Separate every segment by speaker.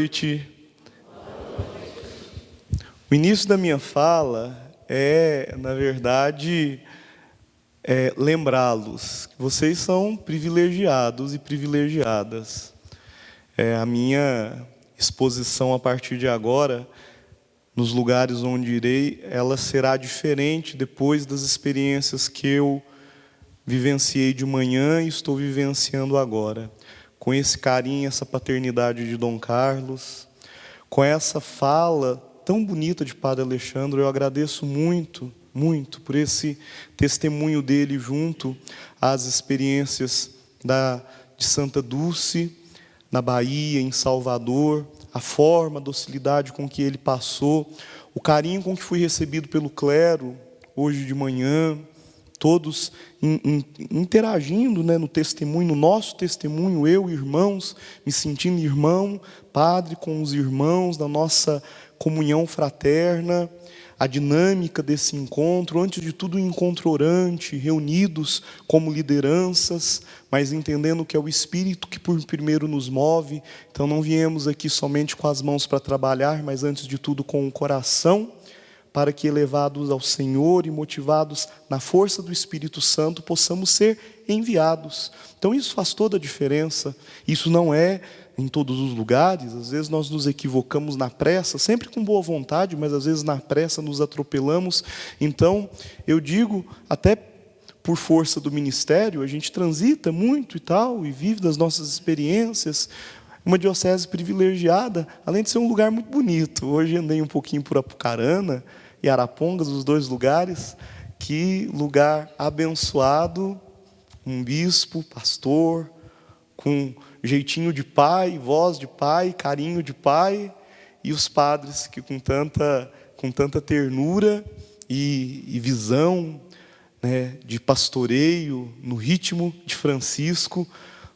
Speaker 1: noite. O início da minha fala na verdade, lembrá-los que vocês são privilegiados e privilegiadas. A minha exposição a partir de agora, nos lugares onde irei, ela será diferente depois das experiências que eu vivenciei de manhã e estou vivenciando agora. Com esse carinho, essa paternidade de Dom Carlos, com essa fala tão bonita de Padre Alexandre, eu agradeço muito, muito por esse testemunho dele junto às experiências de Santa Dulce, na Bahia, em Salvador, a forma, a docilidade com que ele passou, o carinho com que fui recebido pelo clero hoje de manhã, todos interagindo, no testemunho, no nosso testemunho, eu, irmãos, me sentindo irmão, padre com os irmãos, da nossa comunhão fraterna, a dinâmica desse encontro, antes de tudo um encontro orante, reunidos como lideranças, mas entendendo que é o Espírito que por primeiro nos move. Então não viemos aqui somente com as mãos para trabalhar, mas antes de tudo com o coração, para que, elevados ao Senhor e motivados na força do Espírito Santo, possamos ser enviados. Então isso faz toda a diferença. Isso não é em todos os lugares. Às vezes nós nos equivocamos na pressa, sempre com boa vontade, mas às vezes na pressa nos atropelamos. Então, eu digo, até por força do ministério, a gente transita muito e tal, e vive das nossas experiências. Uma diocese privilegiada, além de ser um lugar muito bonito. Hoje andei um pouquinho por Apucarana e Arapongas, os dois lugares. Que lugar abençoado, um bispo, pastor, com jeitinho de pai, voz de pai, carinho de pai, e os padres que com tanta ternura e visão, de pastoreio, no ritmo de Francisco,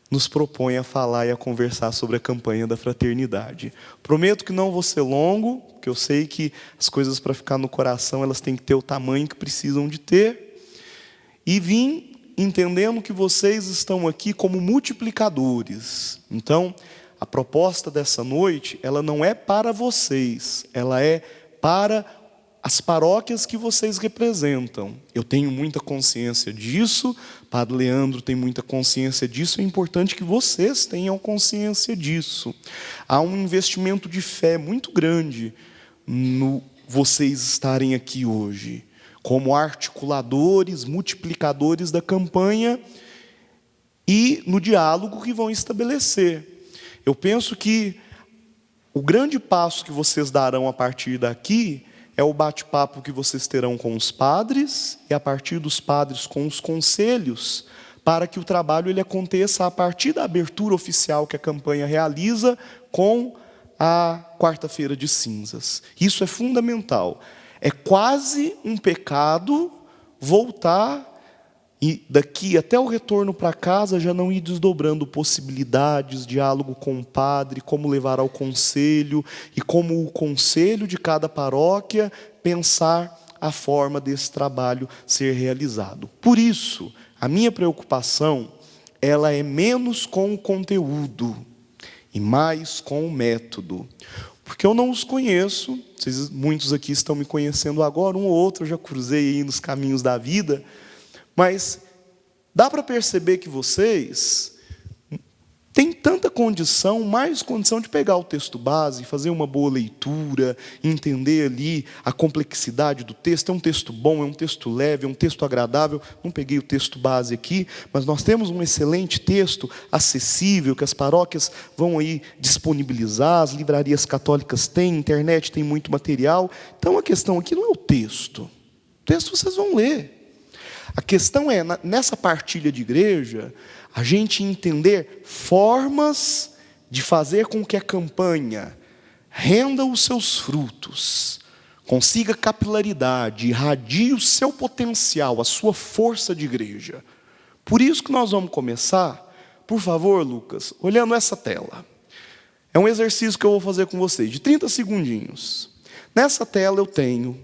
Speaker 1: nos propõe a falar e a conversar sobre a campanha da fraternidade. Prometo que não vou ser longo, porque eu sei que as coisas para ficar no coração, elas têm que ter o tamanho que precisam de ter. E vim entendendo que vocês estão aqui como multiplicadores. Então, a proposta dessa noite, ela não é para vocês, ela é para as paróquias que vocês representam. Eu tenho muita consciência disso, Padre Leandro tem muita consciência disso, é importante que vocês tenham consciência disso. Há um investimento de fé muito grande no vocês estarem aqui hoje, como articuladores, multiplicadores da campanha e no diálogo que vão estabelecer. Eu penso que o grande passo que vocês darão a partir daqui é o bate-papo que vocês terão com os padres e a partir dos padres com os conselhos, para que o trabalho ele aconteça a partir da abertura oficial que a campanha realiza com a quarta-feira de cinzas. Isso é fundamental. É quase um pecado voltar e daqui até o retorno para casa já não ir desdobrando possibilidades, diálogo com o padre, como levar ao conselho e como o conselho de cada paróquia pensar a forma desse trabalho ser realizado. Por isso, a minha preocupação ela é menos com o conteúdo e mais com o método. Porque eu não os conheço, muitos aqui estão me conhecendo agora, um ou outro eu já cruzei aí nos caminhos da vida, mas dá para perceber que vocês têm tanta condição, mais condição de pegar o texto base, fazer uma boa leitura, entender ali a complexidade do texto. É um texto bom, é um texto leve, é um texto agradável. Não peguei o texto base aqui, mas nós temos um excelente texto, acessível, que as paróquias vão aí disponibilizar, as livrarias católicas têm, internet tem muito material. Então a questão aqui não é o texto. O texto vocês vão ler. A questão é, nessa partilha de igreja, a gente entender formas de fazer com que a campanha renda os seus frutos, consiga capilaridade, irradie o seu potencial, a sua força de igreja. Por isso que nós vamos começar, por favor, Lucas, olhando essa tela. É um exercício que eu vou fazer com vocês, de 30 segundinhos. Nessa tela eu tenho,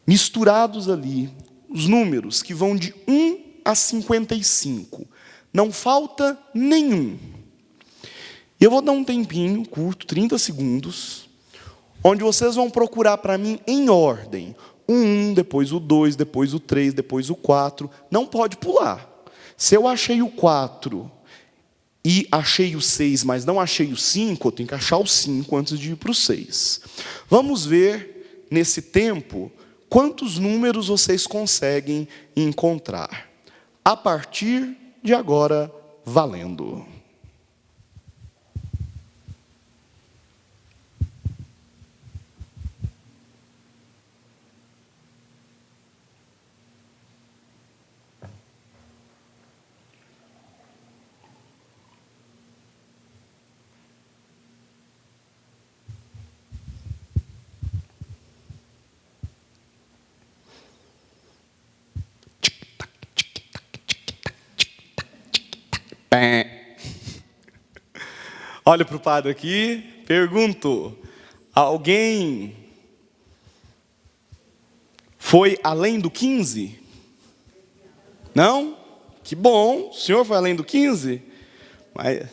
Speaker 1: misturados ali, os números que vão de 1 a 55. Não falta nenhum. E eu vou dar um tempinho curto, 30 segundos, onde vocês vão procurar para mim em ordem. O 1, depois o 2, depois o 3, depois o 4. Não pode pular. Se eu achei o 4 e achei o 6, mas não achei o 5, eu tenho que achar o 5 antes de ir para o 6. Vamos ver, nesse tempo, quantos números vocês conseguem encontrar. A partir de agora, valendo. Olha para o padre aqui, pergunto: alguém foi além do 15? Não? Que bom, o senhor foi além do 15? Mas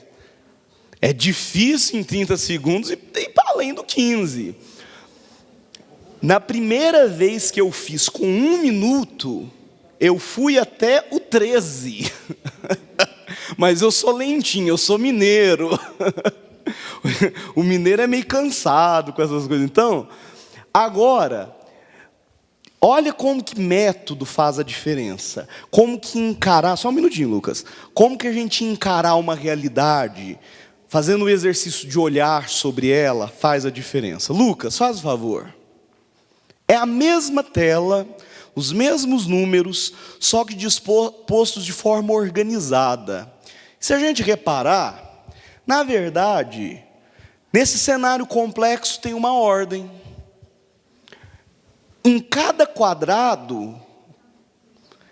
Speaker 1: é difícil em 30 segundos ir para além do 15. Na primeira vez que eu fiz com 1 minuto, eu fui até o 13. Mas eu sou lentinho, eu sou mineiro. O mineiro é meio cansado com essas coisas. Então, agora, olha como que método faz a diferença. Como que encarar, só um minutinho, Lucas. Como que a gente encarar uma realidade, fazendo o exercício de olhar sobre ela, faz a diferença. Lucas, faz o favor. É a mesma tela, os mesmos números, só que dispostos de forma organizada. Se a gente reparar, na verdade, nesse cenário complexo tem uma ordem. Em cada quadrado,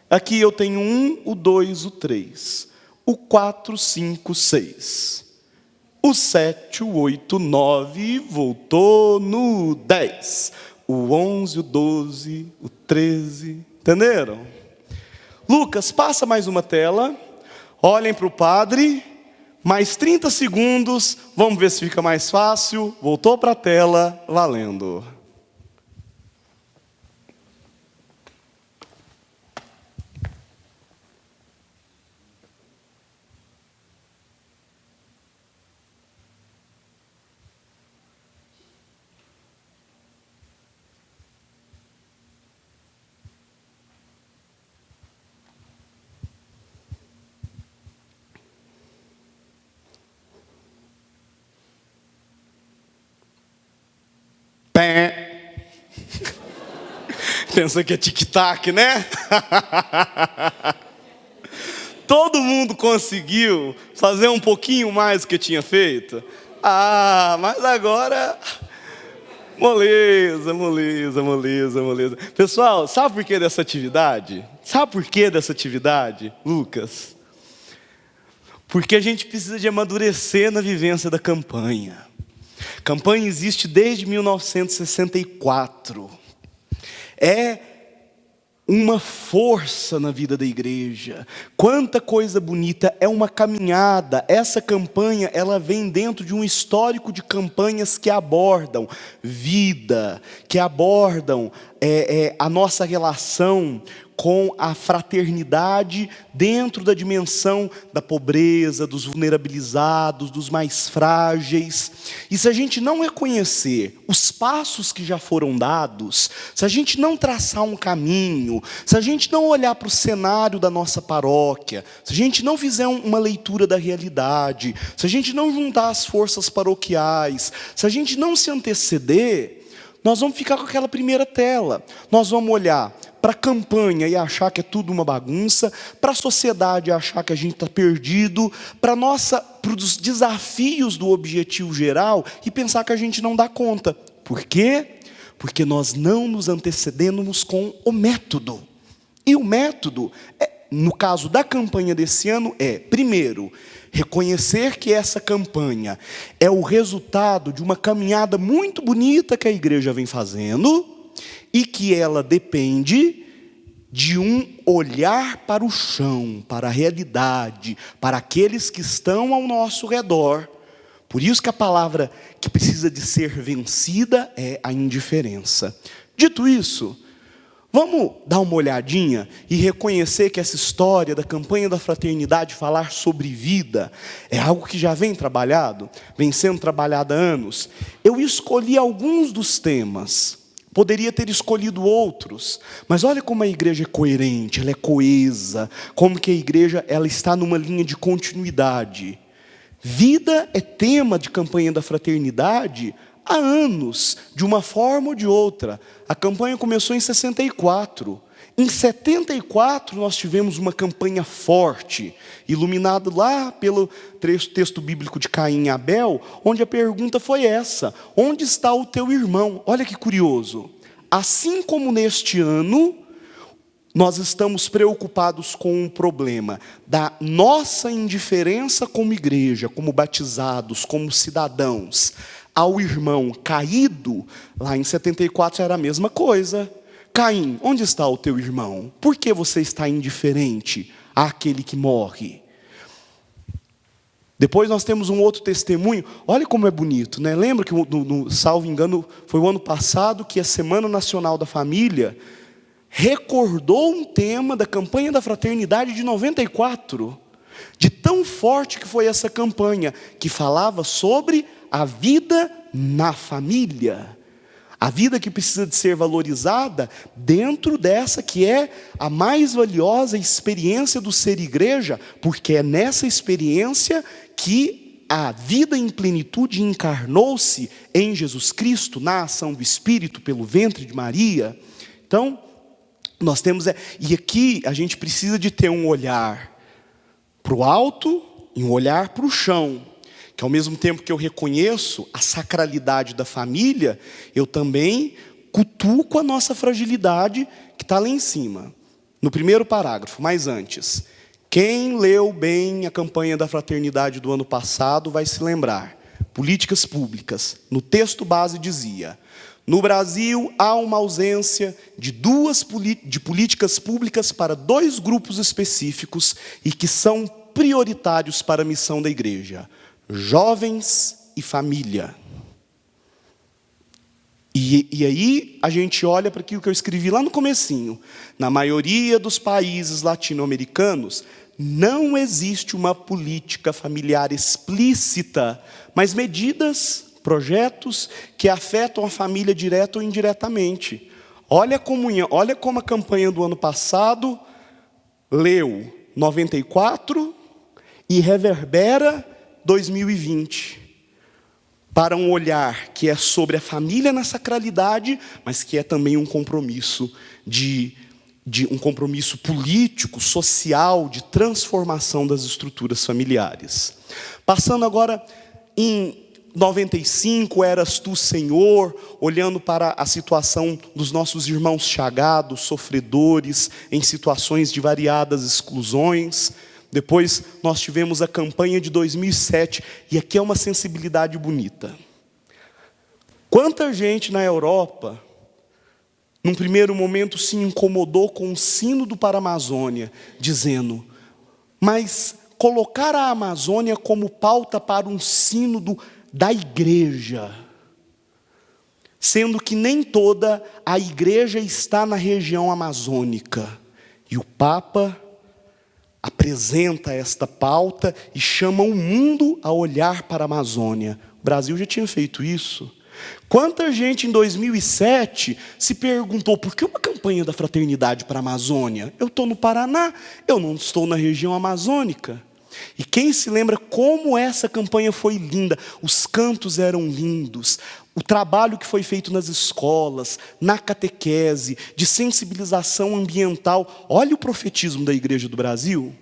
Speaker 1: aqui eu tenho 1, o 2, o 3, o 4, 5, 6, o 7, o 8, o 9, voltou no 10, o 11, o 12, o 13, entenderam? Lucas, passa mais uma tela, olhem para o padre, mais 30 segundos, vamos ver se fica mais fácil, voltou para a tela, valendo. Pensa que é tic-tac, né? Todo mundo conseguiu fazer um pouquinho mais do que tinha feito? Ah, mas agora... Moleza, moleza, moleza, moleza. Pessoal, sabe por que dessa atividade? Sabe por que dessa atividade, Lucas? Porque a gente precisa de amadurecer na vivência da campanha. A campanha existe desde 1964. É uma força na vida da igreja. Quanta coisa bonita, é uma caminhada. Essa campanha, ela vem dentro de um histórico de campanhas que abordam vida, que abordam a nossa relação com a fraternidade dentro da dimensão da pobreza, dos vulnerabilizados, dos mais frágeis. E se a gente não reconhecer os passos que já foram dados, se a gente não traçar um caminho, se a gente não olhar para o cenário da nossa paróquia, se a gente não fizer uma leitura da realidade, se a gente não juntar as forças paroquiais, se a gente não se anteceder, nós vamos ficar com aquela primeira tela. Nós vamos olhar para a campanha e achar que é tudo uma bagunça, para a sociedade e achar que a gente está perdido, para os desafios do objetivo geral e pensar que a gente não dá conta. Por quê? Porque nós não nos antecedemos com o método. E o método, no caso da campanha desse ano, primeiro, reconhecer que essa campanha é o resultado de uma caminhada muito bonita que a igreja vem fazendo e que ela depende de um olhar para o chão, para a realidade, para aqueles que estão ao nosso redor,
Speaker 2: Por isso que a palavra que precisa de ser vencida é a indiferença. Dito isso, vamos dar uma olhadinha e reconhecer que essa história da campanha da fraternidade, falar sobre vida, é algo que já vem sendo trabalhado há anos. Eu escolhi alguns dos temas, poderia ter escolhido outros, mas olha como a igreja é coerente, ela é coesa, como que a igreja ela está numa linha de continuidade. Vida é tema de campanha da fraternidade há anos, de uma forma ou de outra. A campanha começou em 64. Em 74 nós tivemos uma campanha forte, iluminado lá pelo texto bíblico de Caim e Abel, onde a pergunta foi essa: onde está o teu irmão? Olha que curioso. Assim como neste ano, nós estamos preocupados com o problema da nossa indiferença como igreja, como batizados, como cidadãos, ao irmão caído. Lá em 74 era a mesma coisa. Caim, onde está o teu irmão? Por que você está indiferente àquele que morre? Depois nós temos um outro testemunho. Olha como é bonito, né? Lembra que, salvo engano, foi o ano passado que a Semana Nacional da Família recordou um tema da campanha da fraternidade de 94, de tão forte que foi essa campanha, que falava sobre a vida na família, a vida que precisa de ser valorizada dentro dessa que é a mais valiosa experiência do ser igreja, porque é nessa experiência que a vida em plenitude encarnou-se em Jesus Cristo, na ação do Espírito, pelo ventre de Maria. Então, nós temos, e aqui a gente precisa de ter um olhar para o alto e um olhar para o chão, que ao mesmo tempo que eu reconheço a sacralidade da família, eu também cutuco a nossa fragilidade que está lá em cima. No primeiro parágrafo, mas antes, quem leu bem a campanha da fraternidade do ano passado vai se lembrar. Políticas públicas. No texto base dizia: no Brasil, há uma ausência de políticas públicas para dois grupos específicos e que são prioritários para a missão da igreja: jovens e família. E aí a gente olha para aquilo que eu escrevi lá no comecinho. Na maioria dos países latino-americanos, não existe uma política familiar explícita, mas medidas, projetos que afetam a família direta ou indiretamente. Olha a comunhão, olha como a campanha do ano passado leu 94 e reverbera 2020, para um olhar que é sobre a família na sacralidade, mas que é também um compromisso de um compromisso político, social, de transformação das estruturas familiares. Passando agora em 95, eras tu, Senhor, olhando para a situação dos nossos irmãos chagados, sofredores, em situações de variadas exclusões. Depois nós tivemos a campanha de 2007, e aqui é uma sensibilidade bonita. Quanta gente na Europa, num primeiro momento, se incomodou com o sínodo para a Amazônia, dizendo: mas colocar a Amazônia como pauta para um sínodo da igreja, sendo que nem toda a igreja está na região amazônica. E o Papa apresenta esta pauta e chama o mundo a olhar para a Amazônia. O Brasil já tinha feito isso. Quanta gente em 2007 se perguntou: por que uma campanha da fraternidade para a Amazônia? Eu estou no Paraná, eu não estou na região amazônica. E quem se lembra como essa campanha foi linda? Os cantos eram lindos, o trabalho que foi feito nas escolas, na catequese, de sensibilização ambiental. Olha o profetismo da Igreja do Brasil.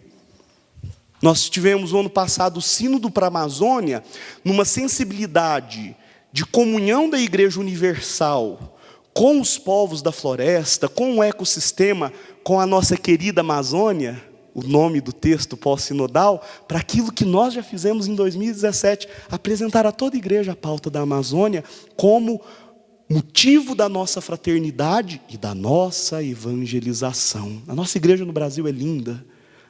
Speaker 2: Nós tivemos no ano passado o sínodo para a Amazônia, numa sensibilidade de comunhão da Igreja Universal com os povos da floresta, com o ecossistema, com a nossa querida Amazônia. O nome do texto pós-sinodal, para aquilo que nós já fizemos em 2017, apresentar a toda a igreja a pauta da Amazônia como motivo da nossa fraternidade e da nossa evangelização. A nossa igreja no Brasil é linda,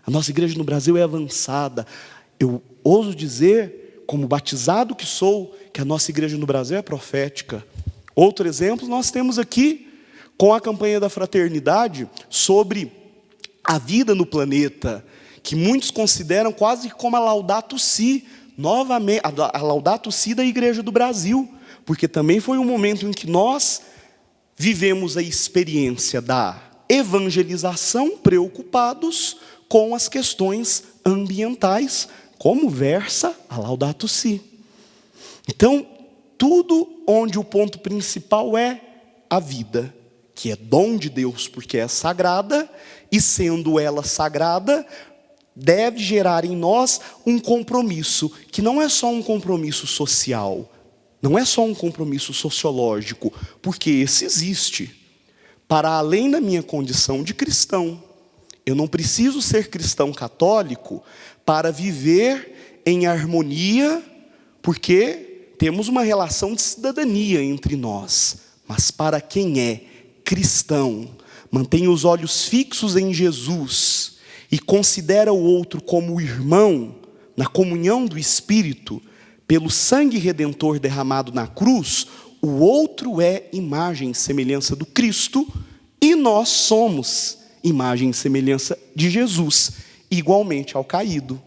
Speaker 2: a nossa igreja no Brasil é avançada. Eu ouso dizer, como batizado que sou, que a nossa igreja no Brasil é profética. Outro exemplo nós temos aqui com a campanha da fraternidade sobre a vida no planeta, que muitos consideram quase como a Laudato Si, novamente, a Laudato Si da Igreja do Brasil, porque também foi um momento em que nós vivemos a experiência da evangelização, preocupados com as questões ambientais, como versa a Laudato Si. Então, tudo onde o ponto principal é a vida, que é dom de Deus porque é sagrada, e sendo ela sagrada, deve gerar em nós um compromisso, que não é só um compromisso social, não é só um compromisso sociológico, porque esse existe. Para além da minha condição de cristão, eu não preciso ser cristão católico para viver em harmonia, porque temos uma relação de cidadania entre nós. Mas para quem é cristão, mantém os olhos fixos em Jesus e considera o outro como irmão, na comunhão do Espírito, pelo sangue redentor derramado na cruz, o outro é imagem e semelhança do Cristo, e nós somos imagem e semelhança de Jesus, igualmente ao caído.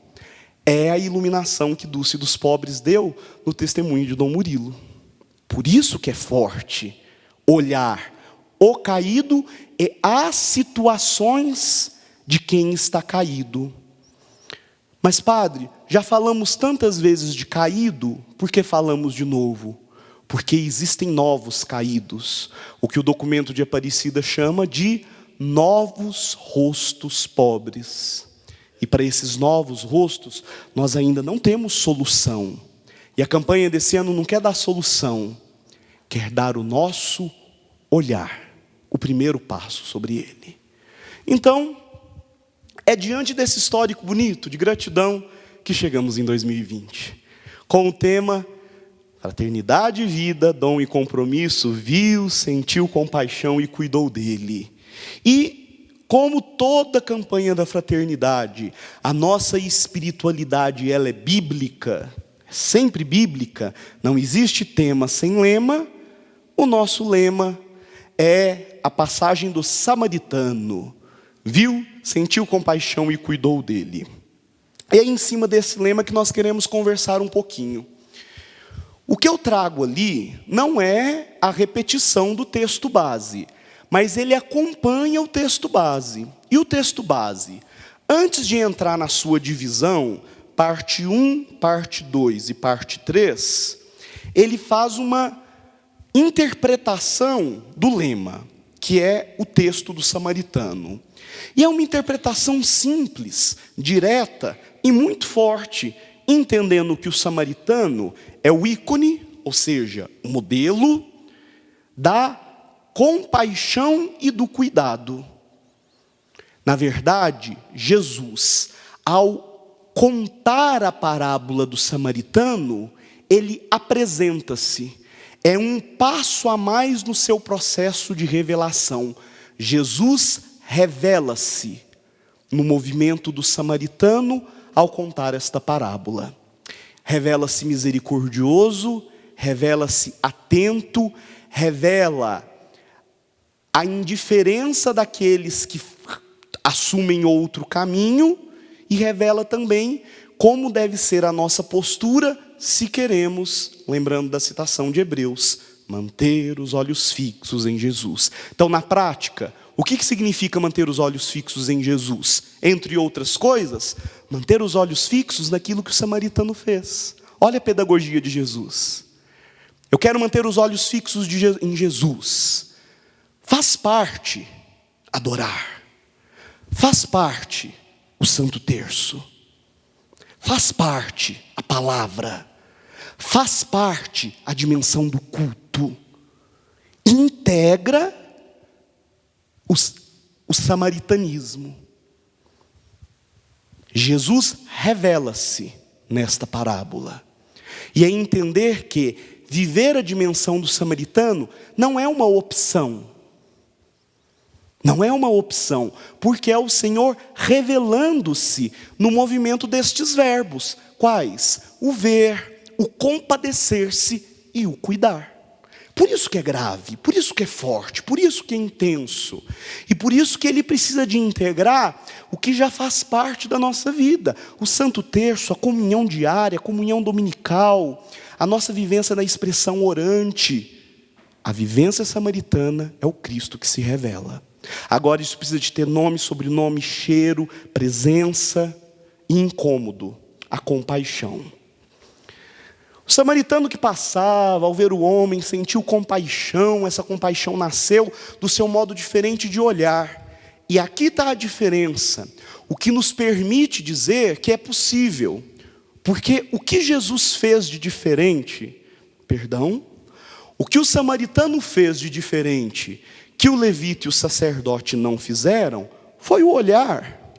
Speaker 2: É a iluminação que Dulce dos Pobres deu no testemunho de Dom Murilo. Por isso que é forte olhar o caído e as situações de quem está caído. Mas, padre, já falamos tantas vezes de caído, por que falamos de novo? Porque existem novos caídos, o que o documento de Aparecida chama de novos rostos pobres. E para esses novos rostos, nós ainda não temos solução. E a campanha desse ano não quer dar solução, quer dar o nosso olhar, o primeiro passo sobre ele. Então, é diante desse histórico bonito, de gratidão, que chegamos em 2020. Com o tema Fraternidade e Vida, Dom e Compromisso, viu, sentiu compaixão e cuidou dele. E, como toda campanha da fraternidade, a nossa espiritualidade ela é bíblica, sempre bíblica, não existe tema sem lema. O nosso lema é a passagem do samaritano. Viu, sentiu compaixão e cuidou dele. E é em cima desse lema que nós queremos conversar um pouquinho. O que eu trago ali não é a repetição do texto base, mas ele acompanha o texto base. E o texto base, antes de entrar na sua divisão, parte 1, parte 2 e parte 3, ele faz uma interpretação do lema, que é o texto do samaritano. E é uma interpretação simples, direta e muito forte, entendendo que o samaritano é o ícone, ou seja, o modelo da compaixão e do cuidado. Na verdade, Jesus, ao contar a parábola do samaritano, ele apresenta-se. É um passo a mais no seu processo de revelação. Jesus revela-se no movimento do samaritano ao contar esta parábola. Revela-se misericordioso, revela-se atento, revela a indiferença daqueles que assumem outro caminho e revela também como deve ser a nossa postura se queremos, lembrando da citação de Hebreus, manter os olhos fixos em Jesus. Então, na prática, o que significa manter os olhos fixos em Jesus? Entre outras coisas, manter os olhos fixos naquilo que o samaritano fez. Olha a pedagogia de Jesus. Eu quero manter os olhos fixos em Jesus. Faz parte adorar. Faz parte o Santo Terço. Faz parte a palavra. Faz parte a dimensão do culto. Integra o samaritanismo. Jesus revela-se nesta parábola. E é entender que viver a dimensão do samaritano não é uma opção. Não é uma opção, porque é o Senhor revelando-se no movimento destes verbos. Quais? O ver, o compadecer-se e o cuidar. Por isso que é grave, por isso que é forte, por isso que é intenso. E por isso que ele precisa de integrar o que já faz parte da nossa vida. O Santo Terço, a comunhão diária, a comunhão dominical, a nossa vivência na expressão orante. A vivência samaritana é o Cristo que se revela. Agora isso precisa de ter nome, sobrenome, cheiro, presença e incômodo, a compaixão. O samaritano que passava, ao ver o homem, sentiu compaixão. Essa compaixão nasceu do seu modo diferente de olhar. E aqui está a diferença, o que nos permite dizer que é possível. Porque o que Jesus fez de diferente, o que o samaritano fez de diferente, que o levita e o sacerdote não fizeram, foi o olhar.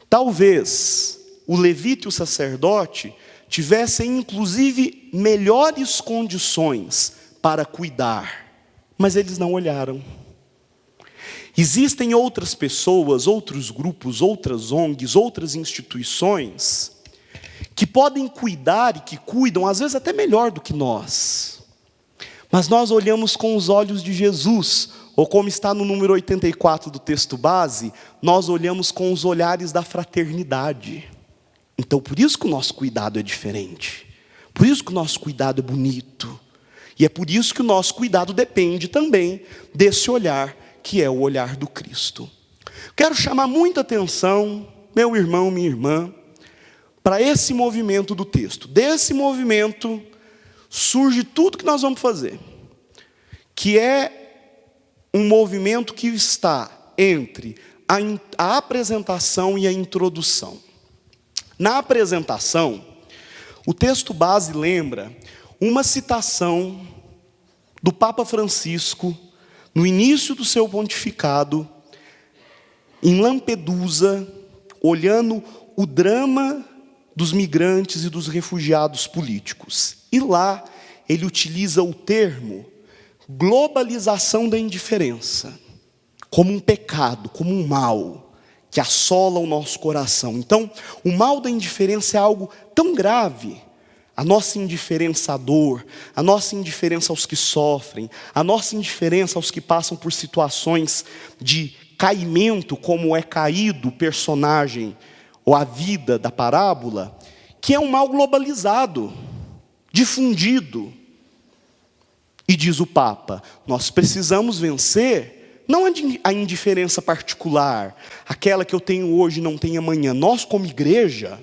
Speaker 2: Talvez o levita e o sacerdote tivessem inclusive melhores condições para cuidar, mas eles não olharam. Existem outras pessoas, outros grupos, outras ONGs, outras instituições que podem cuidar e que cuidam, às vezes até melhor do que nós. Mas nós olhamos com os olhos de Jesus, ou como está no número 84 do texto base, nós olhamos com os olhares da fraternidade. Então, por isso que o nosso cuidado é diferente. Por isso que o nosso cuidado é bonito. E é por isso que o nosso cuidado depende também desse olhar, que é o olhar do Cristo. Quero chamar muita atenção, meu irmão, minha irmã, para esse movimento do texto. Desse movimento surge tudo que nós vamos fazer, que é um movimento que está entre a apresentação e a introdução. Na apresentação, o texto base lembra uma citação do Papa Francisco, no início do seu pontificado, em Lampedusa, olhando o drama dos migrantes e dos refugiados políticos. E lá ele utiliza o termo globalização da indiferença, como um pecado, como um mal que assola o nosso coração. Então, o mal da indiferença é algo tão grave. A nossa indiferença à dor, a nossa indiferença aos que sofrem, a nossa indiferença aos que passam por situações de caimento, como é caído o personagem ou a vida da parábola, que é um mal globalizado, difundido. E diz o Papa, nós precisamos vencer não a indiferença particular, aquela que eu tenho hoje e não tenho amanhã. Nós como igreja,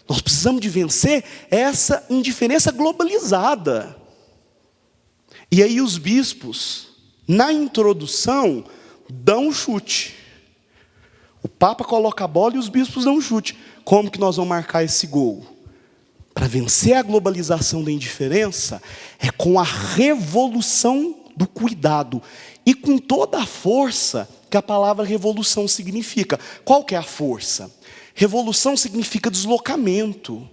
Speaker 2: nós precisamos de vencer essa indiferença globalizada. E aí os bispos, na introdução, dão um chute. O Papa coloca a bola e os bispos dão um chute. Como que nós vamos marcar esse gol? Para vencer a globalização da indiferença, é com a revolução do cuidado. E com toda a força que a palavra revolução significa. Qual que é a força? Revolução significa deslocamento.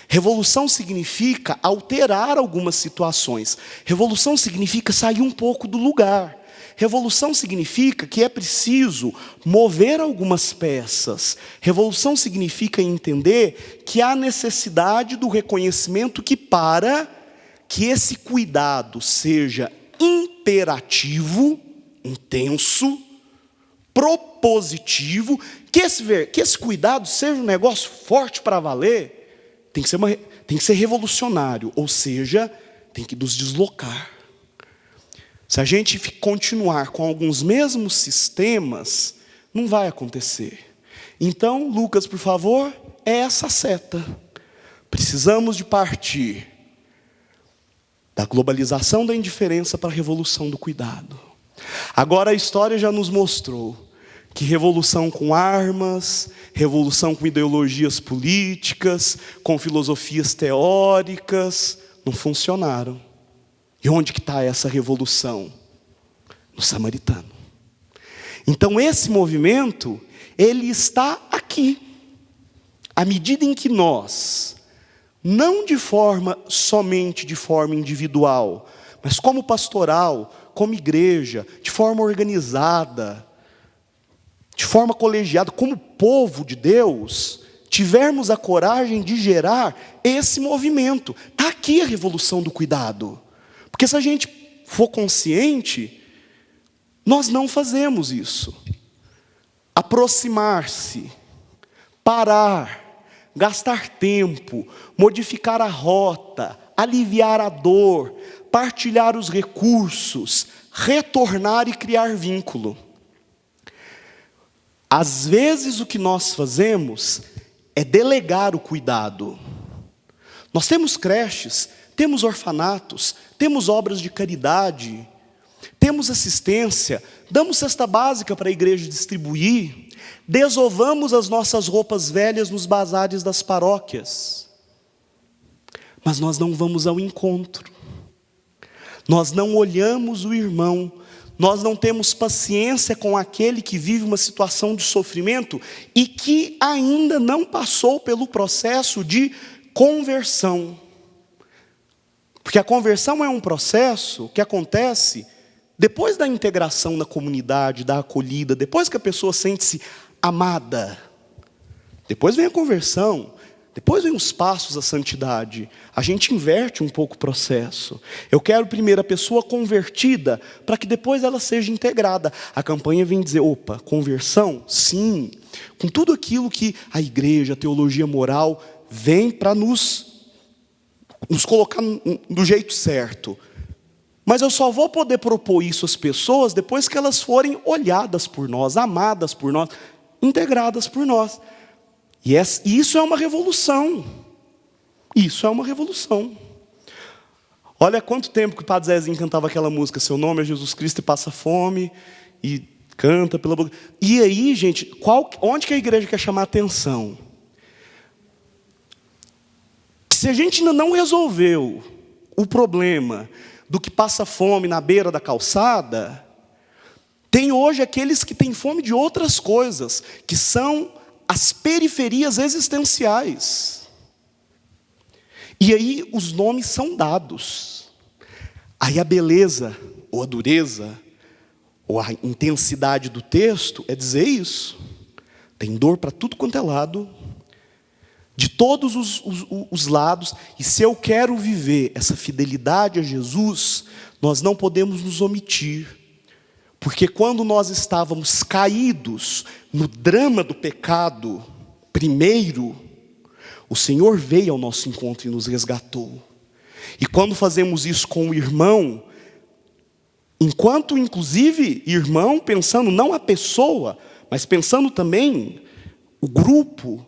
Speaker 2: Revolução significa alterar algumas situações. Revolução significa sair um pouco do lugar. Revolução significa que é preciso mover algumas peças. Revolução significa entender que há necessidade do reconhecimento que para que esse cuidado seja imperativo, intenso, propositivo, que esse cuidado seja um negócio forte para valer, tem que ser revolucionário, ou seja, tem que nos deslocar. Se a gente continuar com alguns mesmos sistemas, não vai acontecer. Então, Lucas, por favor, é essa seta. Precisamos de partir da globalização da indiferença para a revolução do cuidado. Agora a história já nos mostrou que revolução com armas, revolução com ideologias políticas, com filosofias teóricas, não funcionaram. E onde que está essa revolução? No samaritano. Então esse movimento, ele está aqui. À medida em que nós, não somente de forma individual, mas como pastoral, como igreja, de forma organizada, de forma colegiada, como povo de Deus, tivermos a coragem de gerar esse movimento. Está aqui a revolução do cuidado. Porque se a gente for consciente, nós não fazemos isso. Aproximar-se, parar, gastar tempo, modificar a rota, aliviar a dor, partilhar os recursos, retornar e criar vínculo. Às vezes o que nós fazemos é delegar o cuidado. Nós temos creches, temos orfanatos, temos obras de caridade, temos assistência, damos cesta básica para a igreja distribuir, desovamos as nossas roupas velhas nos bazares das paróquias. Mas nós não vamos ao encontro. Nós não olhamos o irmão, nós não temos paciência com aquele que vive uma situação de sofrimento e que ainda não passou pelo processo de conversão. Porque a conversão é um processo que acontece depois da integração na comunidade, da acolhida, depois que a pessoa sente-se amada. Depois vem a conversão. Depois vem os passos à santidade. A gente inverte um pouco o processo. Eu quero primeiro a pessoa convertida, para que depois ela seja integrada. A campanha vem dizer, opa, conversão? Sim. Com tudo aquilo que a igreja, a teologia moral, vem para nos colocar do jeito certo. Mas eu só vou poder propor isso às pessoas depois que elas forem olhadas por nós, amadas por nós, integradas por nós. E isso é uma revolução. Isso é uma revolução. Olha há quanto tempo que o Padre Zezinho cantava aquela música, seu nome é Jesus Cristo e passa fome, e canta pela boca. E aí, gente, onde que a igreja quer chamar atenção? Se a gente ainda não resolveu o problema do que passa fome na beira da calçada, tem hoje aqueles que têm fome de outras coisas, que são as periferias existenciais. E aí os nomes são dados. Aí a beleza, ou a dureza, ou a intensidade do texto é dizer isso. Tem dor para tudo quanto é lado, de todos os lados. E se eu quero viver essa fidelidade a Jesus, nós não podemos nos omitir. Porque quando nós estávamos caídos no drama do pecado, primeiro, o Senhor veio ao nosso encontro e nos resgatou. E quando fazemos isso com o irmão, enquanto inclusive irmão, pensando não a pessoa, mas pensando também o grupo,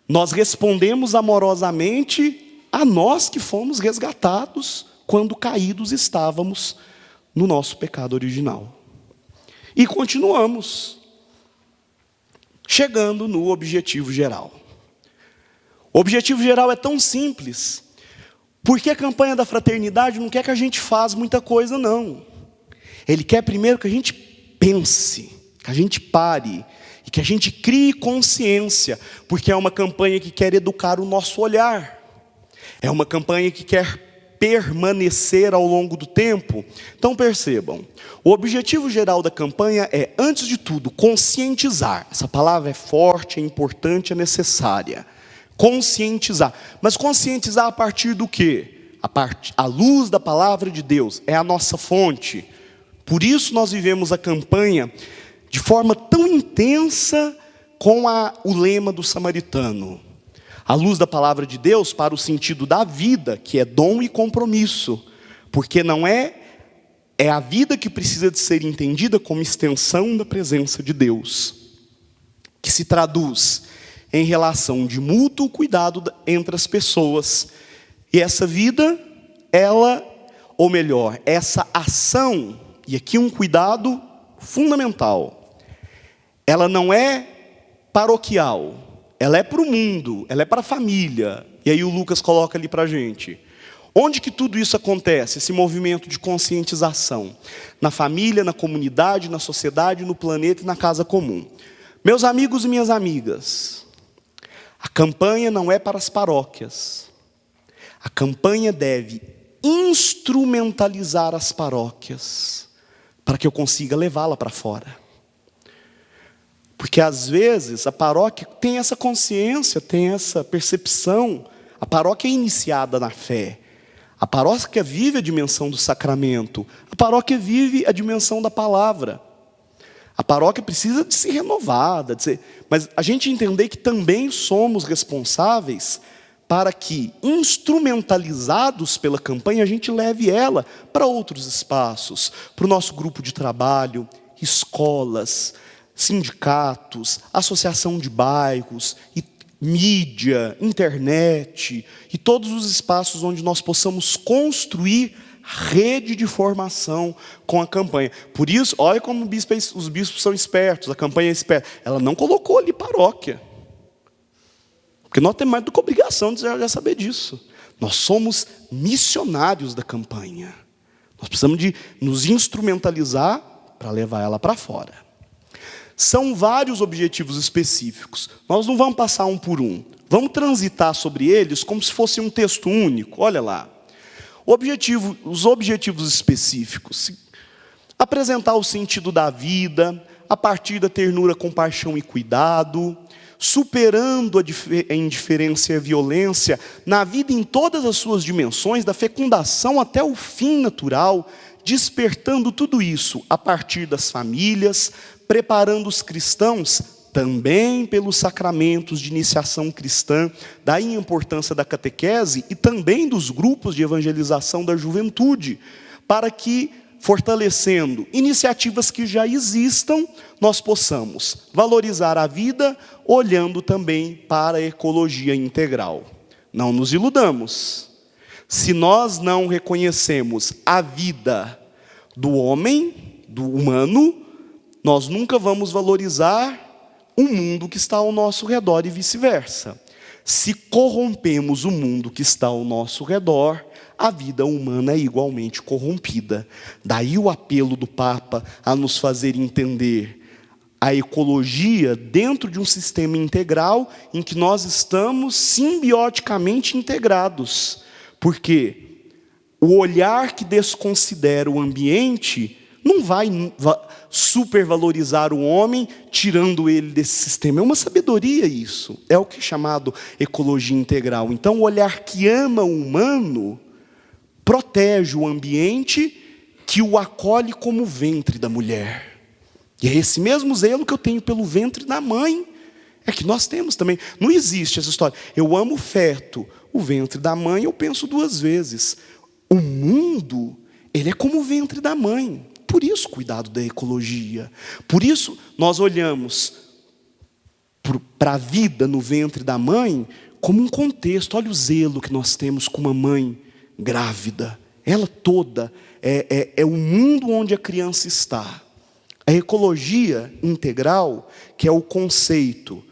Speaker 2: nós respondemos amorosamente a nós que fomos resgatados quando caídos estávamos no nosso pecado original. E continuamos chegando no objetivo geral. O objetivo geral é tão simples, porque a campanha da fraternidade não quer que a gente faça muita coisa, não. Ele quer primeiro que a gente pense, que a gente pare, e que a gente crie consciência, porque é uma campanha que quer educar o nosso olhar. É uma campanha que quer permanecer ao longo do tempo. Então percebam, o objetivo geral da campanha é, antes de tudo, conscientizar. Essa palavra é forte, é importante, é necessária. Conscientizar. Mas conscientizar a partir do quê? A luz da palavra de Deus é a nossa fonte. Por isso nós vivemos a campanha de forma tão intensa com o lema do samaritano. A luz da palavra de Deus para o sentido da vida, que é dom e compromisso. Porque não é a vida que precisa de ser entendida como extensão da presença de Deus. Que se traduz em relação de mútuo cuidado entre as pessoas. E essa vida, essa ação, e aqui um cuidado fundamental, ela não é paroquial. Ela é para o mundo, ela é para a família. E aí o Lucas coloca ali para a gente. Onde que tudo isso acontece, esse movimento de conscientização? Na família, na comunidade, na sociedade, no planeta e na casa comum. Meus amigos e minhas amigas, a campanha não é para as paróquias. A campanha deve instrumentalizar as paróquias, para que eu consiga levá-la para fora. Porque às vezes a paróquia tem essa consciência, tem essa percepção. A paróquia é iniciada na fé. A paróquia vive a dimensão do sacramento. A paróquia vive a dimensão da palavra. A paróquia precisa de ser renovada, mas a gente entender que também somos responsáveis para que, instrumentalizados pela campanha, a gente leve ela para outros espaços, para o nosso grupo de trabalho, escolas, sindicatos, associação de bairros, e mídia, internet, e todos os espaços onde nós possamos construir rede de formação com a campanha. Por isso, olha como os bispos são espertos, a campanha é esperta. Ela não colocou ali paróquia. Porque nós temos mais do que obrigação de já saber disso. Nós somos missionários da campanha. Nós precisamos de nos instrumentalizar para levar ela para fora. São vários objetivos específicos. Nós não vamos passar um por um. Vamos transitar sobre eles como se fosse um texto único. Olha lá. Os objetivos específicos. Apresentar o sentido da vida, a partir da ternura, compaixão e cuidado, superando a indiferença e a violência na vida em todas as suas dimensões, da fecundação até o fim natural, despertando tudo isso a partir das famílias, preparando os cristãos também pelos sacramentos de iniciação cristã, daí a importância da catequese e também dos grupos de evangelização da juventude, para que, fortalecendo iniciativas que já existam, nós possamos valorizar a vida, olhando também para a ecologia integral. Não nos iludamos. Se nós não reconhecemos a vida do homem, do humano, nós nunca vamos valorizar o mundo que está ao nosso redor e vice-versa. Se corrompemos o mundo que está ao nosso redor, a vida humana é igualmente corrompida. Daí o apelo do Papa a nos fazer entender a ecologia dentro de um sistema integral em que nós estamos simbioticamente integrados. Porque o olhar que desconsidera o ambiente não vai supervalorizar o homem, tirando ele desse sistema. É uma sabedoria isso. É o que é chamado ecologia integral. Então, o olhar que ama o humano protege o ambiente que o acolhe como o ventre da mulher. E é esse mesmo zelo que eu tenho pelo ventre da mãe, é que nós temos também. Não existe essa história. Eu amo o feto, o ventre da mãe eu penso duas vezes. O mundo, ele é como o ventre da mãe. Por isso, cuidado da ecologia. Por isso, nós olhamos para a vida no ventre da mãe como um contexto. Olha o zelo que nós temos com uma mãe grávida. Ela toda é o mundo onde a criança está. A ecologia integral, que é o conceito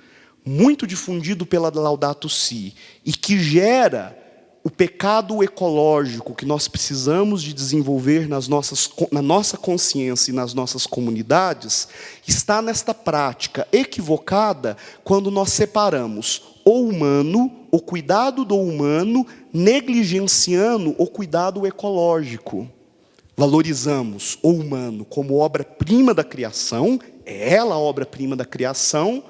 Speaker 2: muito difundido pela Laudato Si, e que gera o pecado ecológico que nós precisamos de desenvolver na nossa consciência e nas nossas comunidades, está nesta prática equivocada quando nós separamos o humano, o cuidado do humano, negligenciando o cuidado ecológico. Valorizamos o humano como obra-prima da criação, é ela a obra-prima da criação,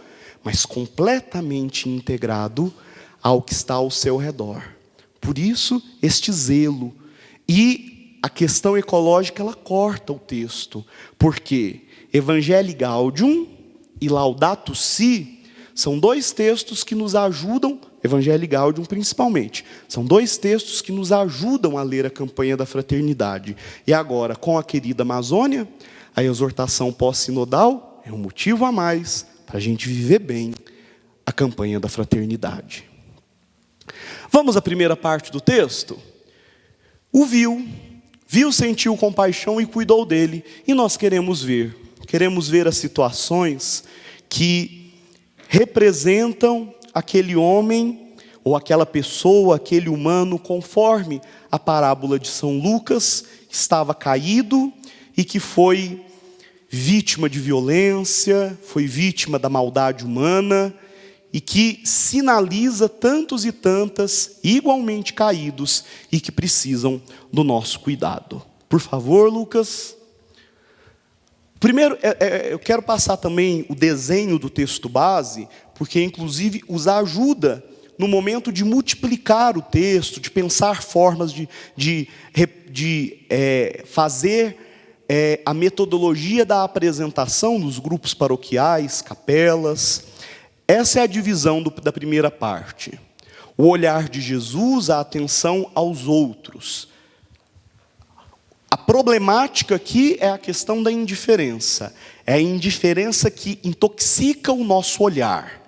Speaker 2: mas completamente integrado ao que está ao seu redor. Por isso, este zelo. E a questão ecológica, ela corta o texto. Porque Evangelii Gaudium e Laudato Si são dois textos que nos ajudam, Evangelii Gaudium principalmente, são dois textos que nos ajudam a ler a campanha da fraternidade. E agora, com a querida Amazônia, a exortação pós-sinodal é um motivo a mais para a gente viver bem a campanha da fraternidade. Vamos à primeira parte do texto? O viu, sentiu compaixão e cuidou dele. E nós queremos ver as situações que representam aquele homem, ou aquela pessoa, aquele humano, conforme a parábola de São Lucas, estava caído e que foi vítima de violência, foi vítima da maldade humana, e que sinaliza tantos e tantas igualmente caídos e que precisam do nosso cuidado. Por favor, Lucas. Primeiro, eu quero passar também o desenho do texto base, porque inclusive os ajuda no momento de multiplicar o texto, de pensar formas de fazer a metodologia da apresentação nos grupos paroquiais, capelas. Essa é a divisão da primeira parte. O olhar de Jesus, a atenção aos outros. A problemática aqui é a questão da indiferença. É a indiferença que intoxica o nosso olhar.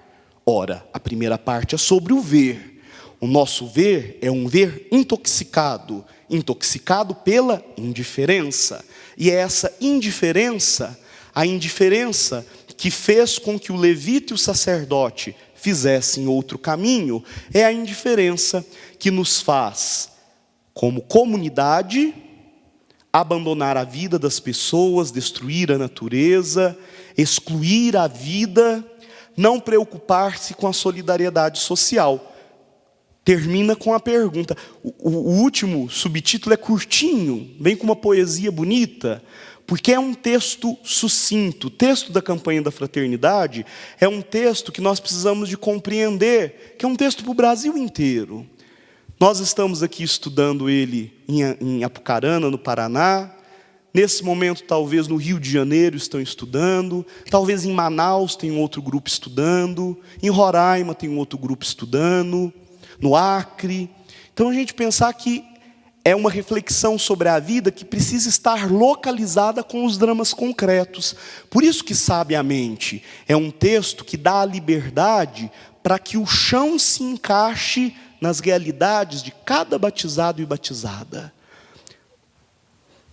Speaker 2: Ora, a primeira parte é sobre o ver. O nosso ver é um ver intoxicado, intoxicado pela indiferença. E é essa indiferença, a indiferença que fez com que o levita e o sacerdote fizessem outro caminho, é a indiferença que nos faz, como comunidade, abandonar a vida das pessoas, destruir a natureza, excluir a vida, não preocupar-se com a solidariedade social. Termina com a pergunta. O último subtítulo é curtinho, vem com uma poesia bonita, porque é um texto sucinto. O texto da campanha da fraternidade é um texto que nós precisamos de compreender, que é um texto para o Brasil inteiro. Nós estamos aqui estudando ele em Apucarana, no Paraná. Nesse momento, talvez no Rio de Janeiro estão estudando. Talvez em Manaus tem um outro grupo estudando. Em Roraima tem um outro grupo estudando. No Acre. Então a gente pensar que é uma reflexão sobre a vida que precisa estar localizada com os dramas concretos. Por isso que, sabiamente, é um texto que dá a liberdade para que o chão se encaixe nas realidades de cada batizado e batizada.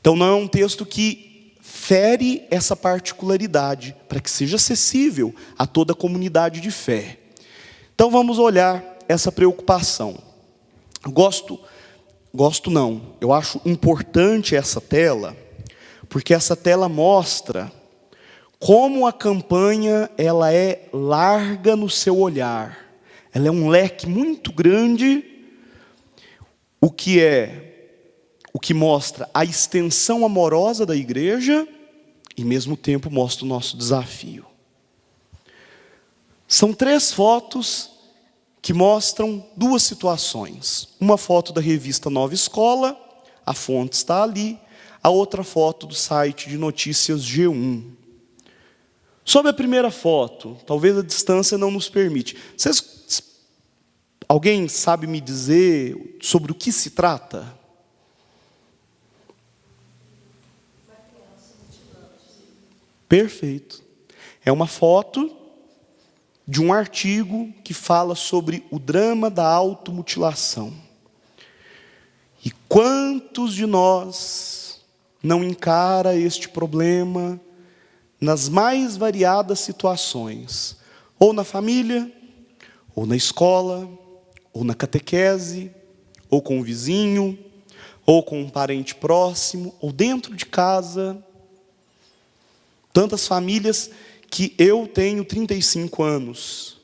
Speaker 2: Então não é um texto que fere essa particularidade, para que seja acessível a toda a comunidade de fé. Então vamos olhar essa preocupação. Eu acho importante essa tela, porque essa tela mostra como a campanha ela é larga no seu olhar. Ela é um leque muito grande, o que mostra a extensão amorosa da igreja e, ao mesmo tempo, mostra o nosso desafio. São 3 fotos que mostram 2 situações. Uma foto da revista Nova Escola, a fonte está ali, a outra foto do site de notícias G1. Sobre a primeira foto, talvez a distância não nos permite. Alguém sabe me dizer sobre o que se trata? Perfeito. É uma foto de um artigo que fala sobre o drama da automutilação. E quantos de nós não encara este problema nas mais variadas situações, ou na família, ou na escola, ou na catequese, ou com o vizinho, ou com um parente próximo, ou dentro de casa. Tantas famílias que eu tenho 35 anos.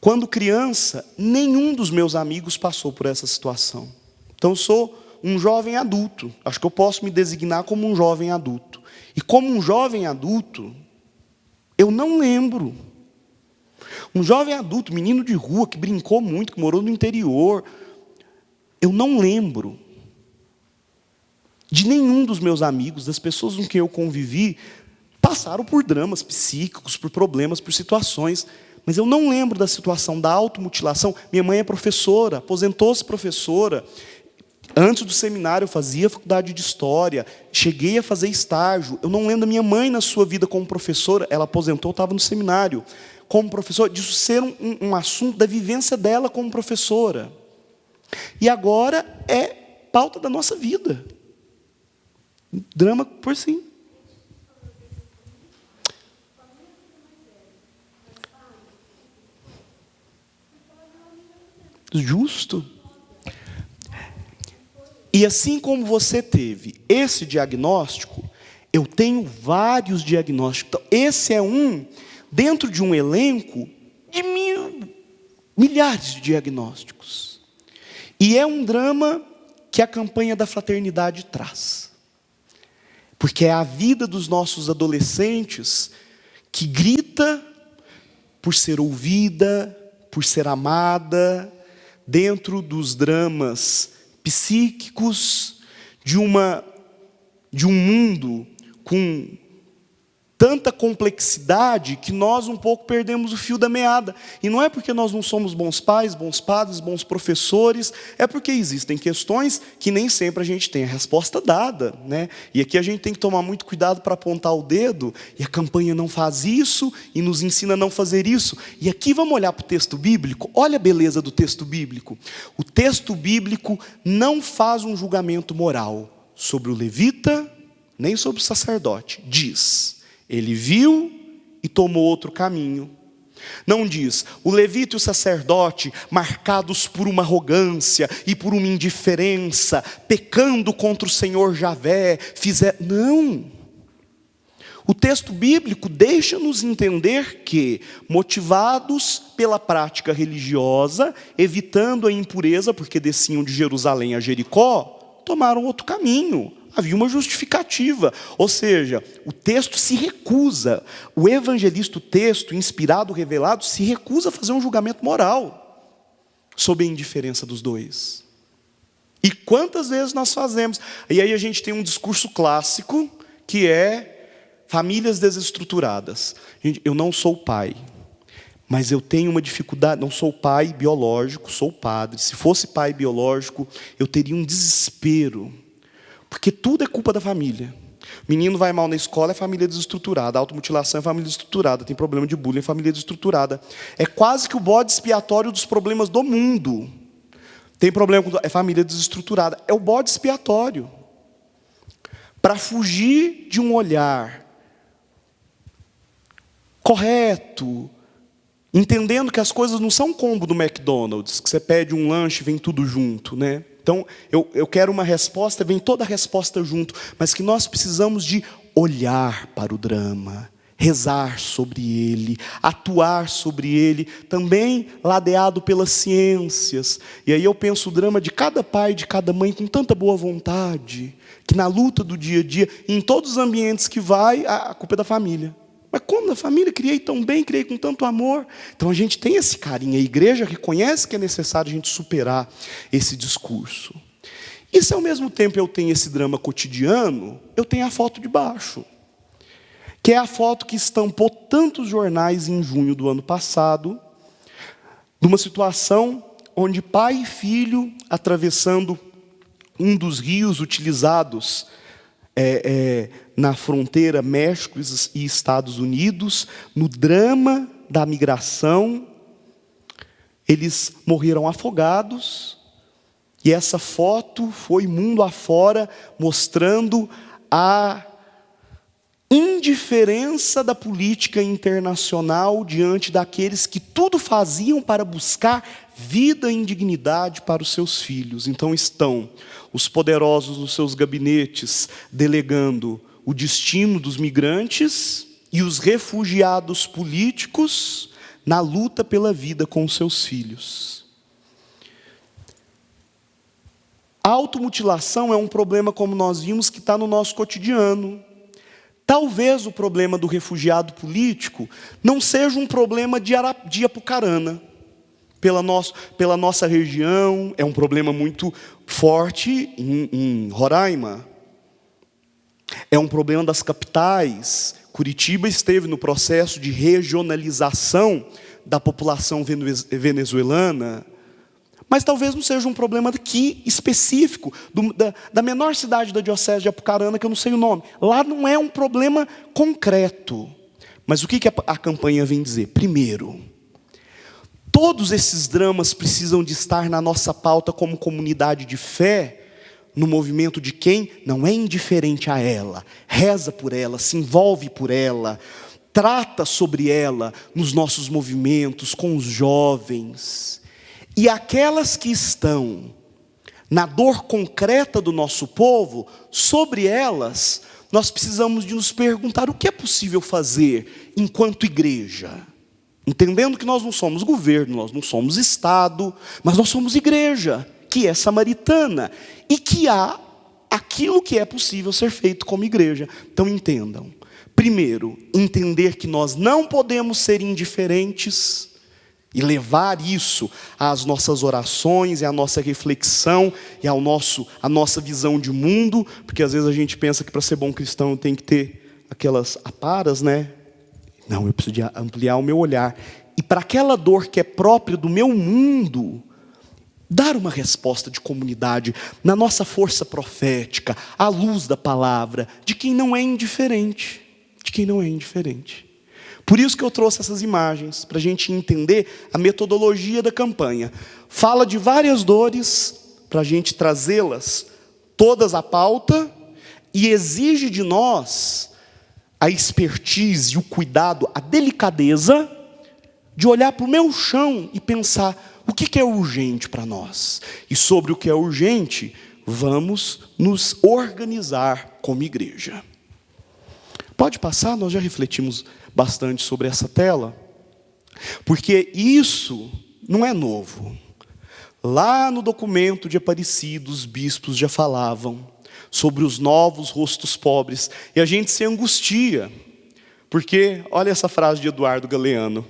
Speaker 2: Quando criança, nenhum dos meus amigos passou por essa situação. Então eu sou um jovem adulto. Acho que eu posso me designar como um jovem adulto. E como um jovem adulto, eu não lembro. Um jovem adulto, menino de rua, que brincou muito, que morou no interior, eu não lembro de nenhum dos meus amigos, das pessoas com quem eu convivi, passaram por dramas psíquicos, por problemas, por situações. Mas eu não lembro da situação da automutilação. Minha mãe é professora, aposentou-se professora. Antes do seminário eu fazia faculdade de História, cheguei a fazer estágio. Eu não lembro da minha mãe na sua vida como professora, ela aposentou, estava no seminário. Como professora, disso ser um assunto da vivência dela como professora. E agora é pauta da nossa vida. Drama por si. Justo. E assim como você teve esse diagnóstico, eu tenho vários diagnósticos. Então, esse é um, dentro de um elenco de milhares de diagnósticos. E é um drama que a campanha da fraternidade traz. Porque é a vida dos nossos adolescentes que grita por ser ouvida, por ser amada, dentro dos dramas psíquicos de um mundo com tanta complexidade que nós um pouco perdemos o fio da meada. E não é porque nós não somos bons pais, bons padres, bons professores, é porque existem questões que nem sempre a gente tem a resposta dada, né? E aqui a gente tem que tomar muito cuidado para apontar o dedo, e a campanha não faz isso, e nos ensina a não fazer isso. E aqui vamos olhar para o texto bíblico, olha a beleza do texto bíblico. O texto bíblico não faz um julgamento moral sobre o levita, nem sobre o sacerdote. Diz: ele viu e tomou outro caminho. Não diz: o levita e o sacerdote, marcados por uma arrogância e por uma indiferença, pecando contra o Senhor Javé, fizeram. Não. O texto bíblico deixa-nos entender que, motivados pela prática religiosa, evitando a impureza, porque desciam de Jerusalém a Jericó, tomaram outro caminho. Havia uma justificativa, ou seja, o texto se recusa, o evangelista, o texto inspirado, revelado, se recusa a fazer um julgamento moral sobre a indiferença dos dois. E quantas vezes nós fazemos? E aí a gente tem um discurso clássico, que é famílias desestruturadas. Gente, eu não sou pai, mas eu tenho uma dificuldade, não sou pai biológico, sou padre. Se fosse pai biológico, eu teria um desespero, porque tudo é culpa da família. Menino vai mal na escola, é família desestruturada. Automutilação é família desestruturada. Tem problema de bullying, é família desestruturada. É quase que o bode expiatório dos problemas do mundo. Tem problema com... é família desestruturada. É o bode expiatório. Para fugir de um olhar correto, entendendo que as coisas não são combo do McDonald's, que você pede um lanche e vem tudo junto, né? Então, eu quero uma resposta, vem toda a resposta junto, mas que nós precisamos de olhar para o drama, rezar sobre ele, atuar sobre ele, também ladeado pelas ciências. E aí eu penso o drama de cada pai, de cada mãe, com tanta boa vontade, que na luta do dia a dia, em todos os ambientes que vai, a culpa é da família. Mas como da família? Criei tão bem, criei com tanto amor. Então a gente tem esse carinho. A igreja reconhece que é necessário a gente superar esse discurso. E se ao mesmo tempo eu tenho esse drama cotidiano, eu tenho a foto de baixo, que é a foto que estampou tantos jornais em junho do ano passado, de uma situação onde pai e filho, atravessando um dos rios utilizados na fronteira México e Estados Unidos, no drama da migração, eles morreram afogados, e essa foto foi mundo afora, mostrando a indiferença da política internacional diante daqueles que tudo faziam para buscar vida e indignidade para os seus filhos. Então estão os poderosos nos seus gabinetes delegando o destino dos migrantes e os refugiados políticos na luta pela vida com os seus filhos. A automutilação é um problema, como nós vimos, que está no nosso cotidiano. Talvez o problema do refugiado político não seja um problema de Apucarana. Pela nossa região, é um problema muito forte em Roraima. É um problema das capitais. Curitiba esteve no processo de regionalização da população venezuelana. Mas talvez não seja um problema aqui específico, da menor cidade da diocese de Apucarana, que eu não sei o nome. Lá não é um problema concreto. Mas o que a campanha vem dizer? Primeiro, todos esses dramas precisam de estar na nossa pauta como comunidade de fé, no movimento de quem não é indiferente a ela, reza por ela, se envolve por ela, trata sobre ela nos nossos movimentos, com os jovens. E aquelas que estão na dor concreta do nosso povo, sobre elas, nós precisamos de nos perguntar o que é possível fazer enquanto igreja. Entendendo que nós não somos governo, nós não somos Estado, mas nós somos igreja, que é samaritana, e que há aquilo que é possível ser feito como igreja. Então entendam. Primeiro, entender que nós não podemos ser indiferentes e levar isso às nossas orações e à nossa reflexão e a nossa visão de mundo, porque às vezes a gente pensa que para ser bom cristão tem que ter aquelas aparas, né? Não, eu preciso de ampliar o meu olhar. E para aquela dor que é própria do meu mundo, dar uma resposta de comunidade, na nossa força profética, à luz da palavra, de quem não é indiferente. De quem não é indiferente. Por isso que eu trouxe essas imagens, para a gente entender a metodologia da campanha. Fala de várias dores, para a gente trazê-las todas à pauta, e exige de nós a expertise, o cuidado, a delicadeza, de olhar para o meu chão e pensar, o que é urgente para nós? E sobre o que é urgente, vamos nos organizar como igreja. Pode passar, nós já refletimos bastante sobre essa tela, porque isso não é novo. Lá no documento de Aparecido, os bispos já falavam sobre os novos rostos pobres, e a gente se angustia, porque, olha essa frase de Eduardo Galeano: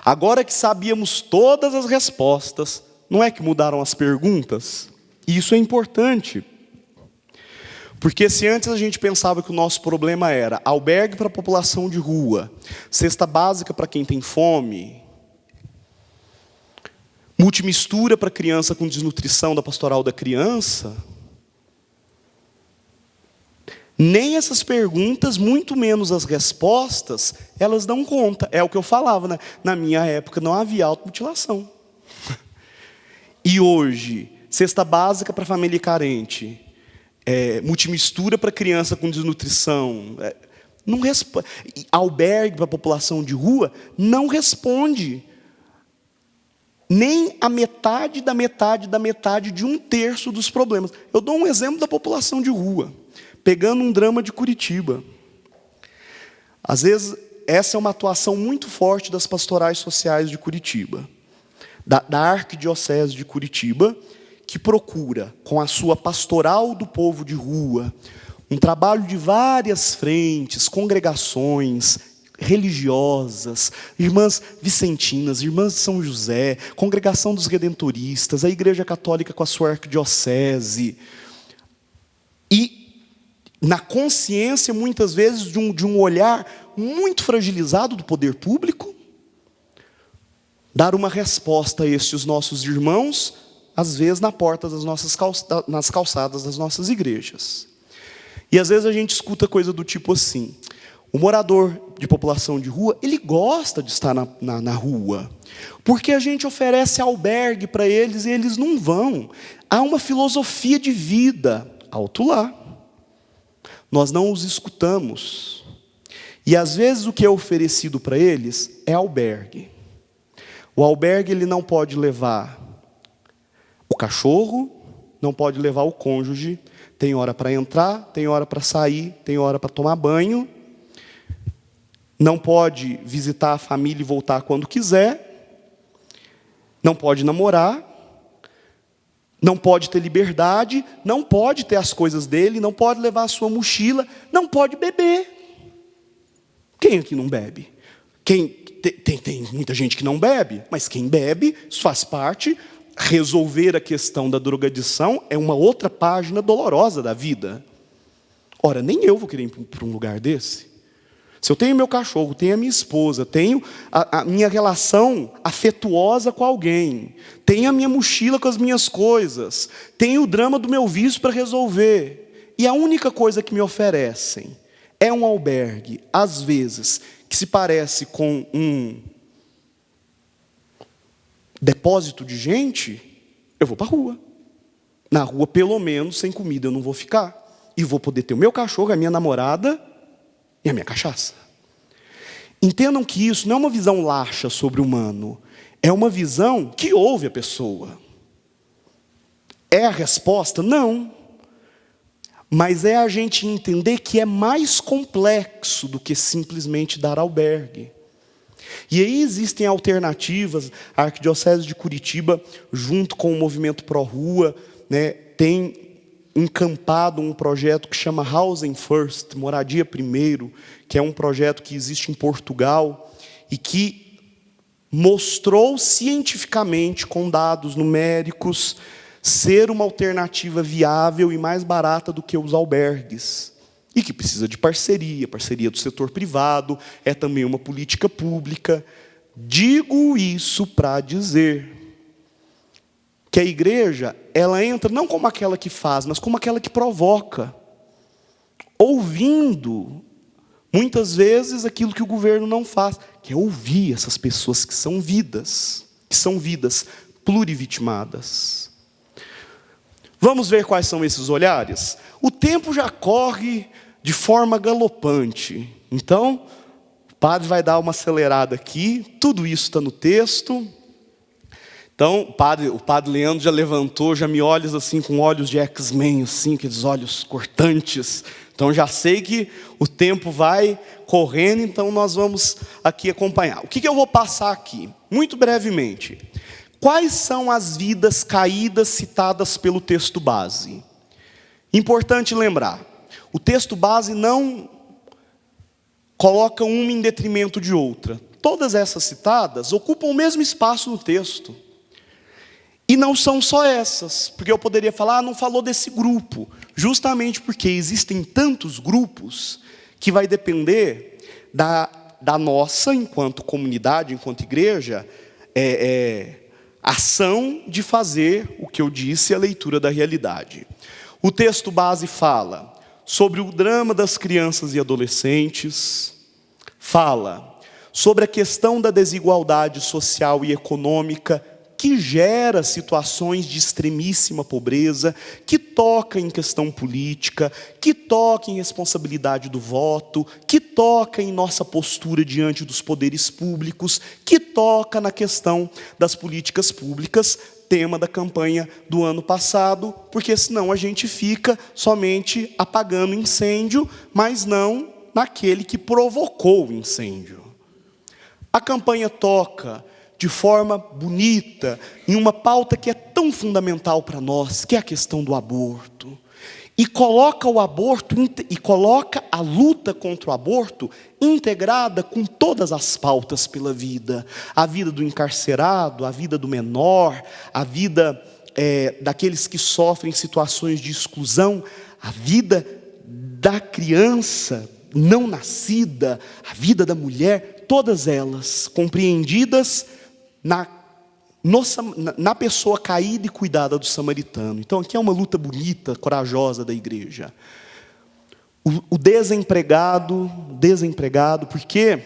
Speaker 2: agora que sabíamos todas as respostas, não é que mudaram as perguntas? E isso é importante. Porque se antes a gente pensava que o nosso problema era albergue para a população de rua, cesta básica para quem tem fome, multimistura para criança com desnutrição da pastoral da criança, nem essas perguntas, muito menos as respostas, elas dão conta. É o que eu falava, né? Na minha época não havia automutilação. E hoje, cesta básica para família carente, multimistura para criança com desnutrição, não responde. Albergue para a população de rua não responde nem a metade da metade da metade de 1/3 dos problemas. Eu dou um exemplo da população de rua, pegando um drama de Curitiba. Às vezes, essa é uma atuação muito forte das pastorais sociais de Curitiba, da Arquidiocese de Curitiba, que procura, com a sua pastoral do povo de rua, um trabalho de várias frentes, congregações religiosas, irmãs vicentinas, irmãs de São José, congregação dos redentoristas, a Igreja Católica com a sua arquidiocese, e na consciência, muitas vezes, de um olhar muito fragilizado do poder público, dar uma resposta a estes nossos irmãos, às vezes na porta nas calçadas das nossas igrejas. E às vezes a gente escuta coisa do tipo assim: o morador de população de rua, ele gosta de estar na rua, porque a gente oferece albergue para eles e eles não vão. Há uma filosofia de vida, alto lá. Nós não os escutamos. E às vezes o que é oferecido para eles é albergue. O albergue ele não pode levar o cachorro, não pode levar o cônjuge, tem hora para entrar, tem hora para sair, tem hora para tomar banho, não pode visitar a família e voltar quando quiser, não pode namorar, não pode ter liberdade, não pode ter as coisas dele, não pode levar a sua mochila, não pode beber. Quem aqui não bebe? Tem muita gente que não bebe, mas quem bebe, isso faz parte. Resolver a questão da drogadição é uma outra página dolorosa da vida. Ora, nem eu vou querer ir para um lugar desse. Se eu tenho meu cachorro, tenho a minha esposa, tenho a minha relação afetuosa com alguém, tenho a minha mochila com as minhas coisas, tenho o drama do meu vício para resolver, e a única coisa que me oferecem é um albergue, às vezes, que se parece com um depósito de gente, eu vou para a rua. Na rua, pelo menos, sem comida eu não vou ficar. E vou poder ter o meu cachorro, a minha namorada e a minha cachaça. Entendam que isso não é uma visão laxa sobre o humano. É uma visão que ouve a pessoa. É a resposta? Não. Mas é a gente entender que é mais complexo do que simplesmente dar albergue. E aí existem alternativas. A Arquidiocese de Curitiba, junto com o movimento Pró Rua, né, tem encampado um projeto que chama Housing First, Moradia Primeiro, que é um projeto que existe em Portugal e que mostrou cientificamente, com dados numéricos, ser uma alternativa viável e mais barata do que os albergues. E que precisa de parceria do setor privado, é também uma política pública. Digo isso para dizer que a igreja, ela entra não como aquela que faz, mas como aquela que provoca, ouvindo, muitas vezes, aquilo que o governo não faz, que é ouvir essas pessoas que são vidas plurivitimadas. Vamos ver quais são esses olhares? O tempo já corre de forma galopante, então, o padre vai dar uma acelerada aqui, tudo isso está no texto. Então, o padre Leandro já levantou, já me olha assim, com olhos de X-Men, assim, aqueles olhos cortantes. Então, já sei que o tempo vai correndo, então nós vamos aqui acompanhar. O que eu vou passar aqui? Muito brevemente. Quais são as vidas caídas citadas pelo texto base? Importante lembrar, o texto base não coloca uma em detrimento de outra. Todas essas citadas ocupam o mesmo espaço no texto. E não são só essas, porque eu poderia falar, não falou desse grupo, justamente porque existem tantos grupos que vai depender da nossa, enquanto comunidade, enquanto igreja, ação de fazer o que eu disse, a leitura da realidade. O texto base fala sobre o drama das crianças e adolescentes, fala sobre a questão da desigualdade social e econômica, que gera situações de extremíssima pobreza, que toca em questão política, que toca em responsabilidade do voto, que toca em nossa postura diante dos poderes públicos, que toca na questão das políticas públicas, tema da campanha do ano passado, porque senão a gente fica somente apagando incêndio, mas não naquele que provocou o incêndio. A campanha toca de forma bonita, em uma pauta que é tão fundamental para nós, que é a questão do aborto. E coloca o aborto, e coloca a luta contra o aborto integrada com todas as pautas pela vida. A vida do encarcerado, a vida do menor, a vida daqueles que sofrem situações de exclusão, a vida da criança não nascida, a vida da mulher, todas elas compreendidas na pessoa caída e cuidada do samaritano. Então aqui é uma luta bonita, corajosa da igreja. O desempregado, porque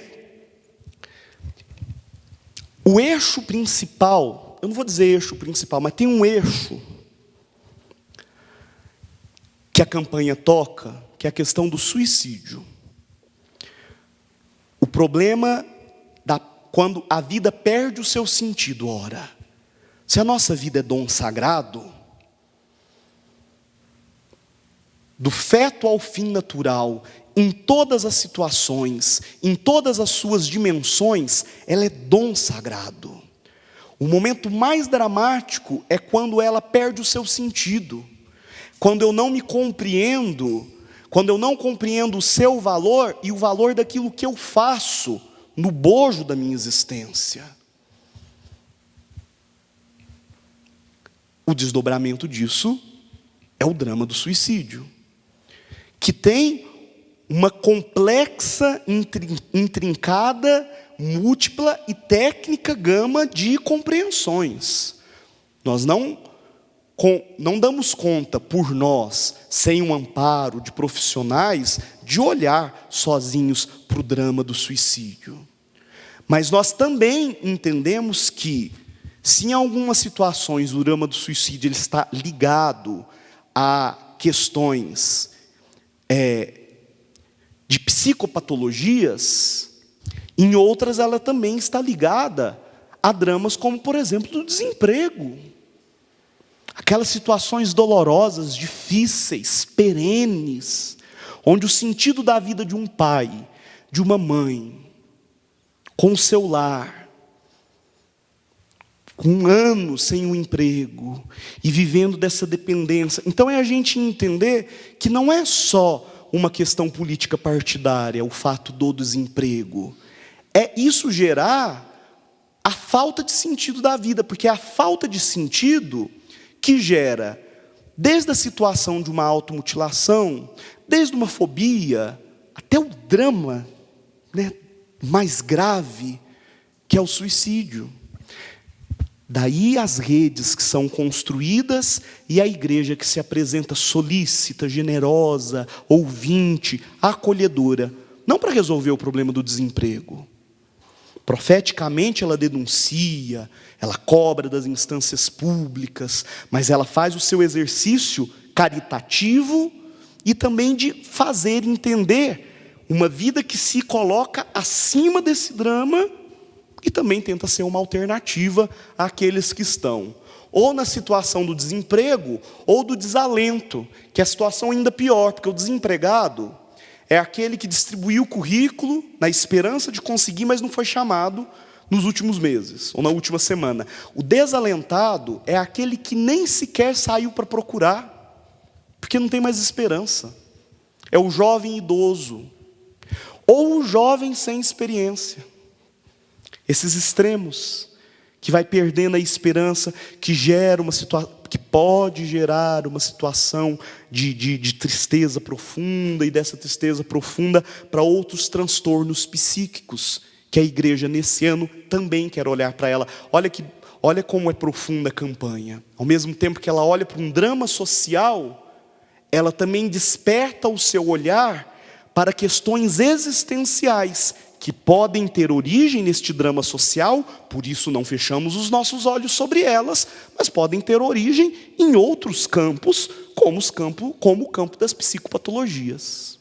Speaker 2: o eixo principal, eu não vou dizer eixo principal, mas tem um eixo que a campanha toca, que é a questão do suicídio. O problema quando a vida perde o seu sentido, ora, se a nossa vida é dom sagrado, do feto ao fim natural, em todas as situações, em todas as suas dimensões, ela é dom sagrado. O momento mais dramático é quando ela perde o seu sentido, quando eu não me compreendo, quando eu não compreendo o seu valor e o valor daquilo que eu faço, no bojo da minha existência. O desdobramento disso é o drama do suicídio, que tem uma complexa, intrincada, múltipla e técnica gama de compreensões. Nós não damos conta por nós, sem um amparo de profissionais, de olhar sozinhos para o drama do suicídio. Mas nós também entendemos que, se em algumas situações o drama do suicídio ele está ligado a questões de psicopatologias, em outras ela também está ligada a dramas como, por exemplo, do desemprego. Aquelas situações dolorosas, difíceis, perenes, onde o sentido da vida de um pai, de uma mãe, com o seu lar, com anos sem um emprego e vivendo dessa dependência. Então é a gente entender que não é só uma questão política partidária, o fato do desemprego. É isso gerar a falta de sentido da vida, porque é a falta de sentido que gera, desde a situação de uma automutilação, desde uma fobia, até o drama, né, mais grave, que é o suicídio. Daí as redes que são construídas e a igreja que se apresenta solícita, generosa, ouvinte, acolhedora, não para resolver o problema do desemprego. Profeticamente ela denuncia, ela cobra das instâncias públicas, mas ela faz o seu exercício caritativo e também de fazer entender uma vida que se coloca acima desse drama e também tenta ser uma alternativa àqueles que estão ou na situação do desemprego ou do desalento, que é a situação ainda pior, porque o desempregado é aquele que distribuiu o currículo na esperança de conseguir, mas não foi chamado nos últimos meses, ou na última semana. O desalentado é aquele que nem sequer saiu para procurar, porque não tem mais esperança. É o jovem idoso, ou o jovem sem experiência. Esses extremos, que vai perdendo a esperança, que gera uma situação, que pode gerar uma situação de tristeza profunda, e dessa tristeza profunda para outros transtornos psíquicos, que a igreja nesse ano também quer olhar para ela. Olha como é profunda a campanha. Ao mesmo tempo que ela olha para um drama social, ela também desperta o seu olhar para questões existenciais, que podem ter origem neste drama social, por isso não fechamos os nossos olhos sobre elas, mas podem ter origem em outros campos, como o campo das psicopatologias.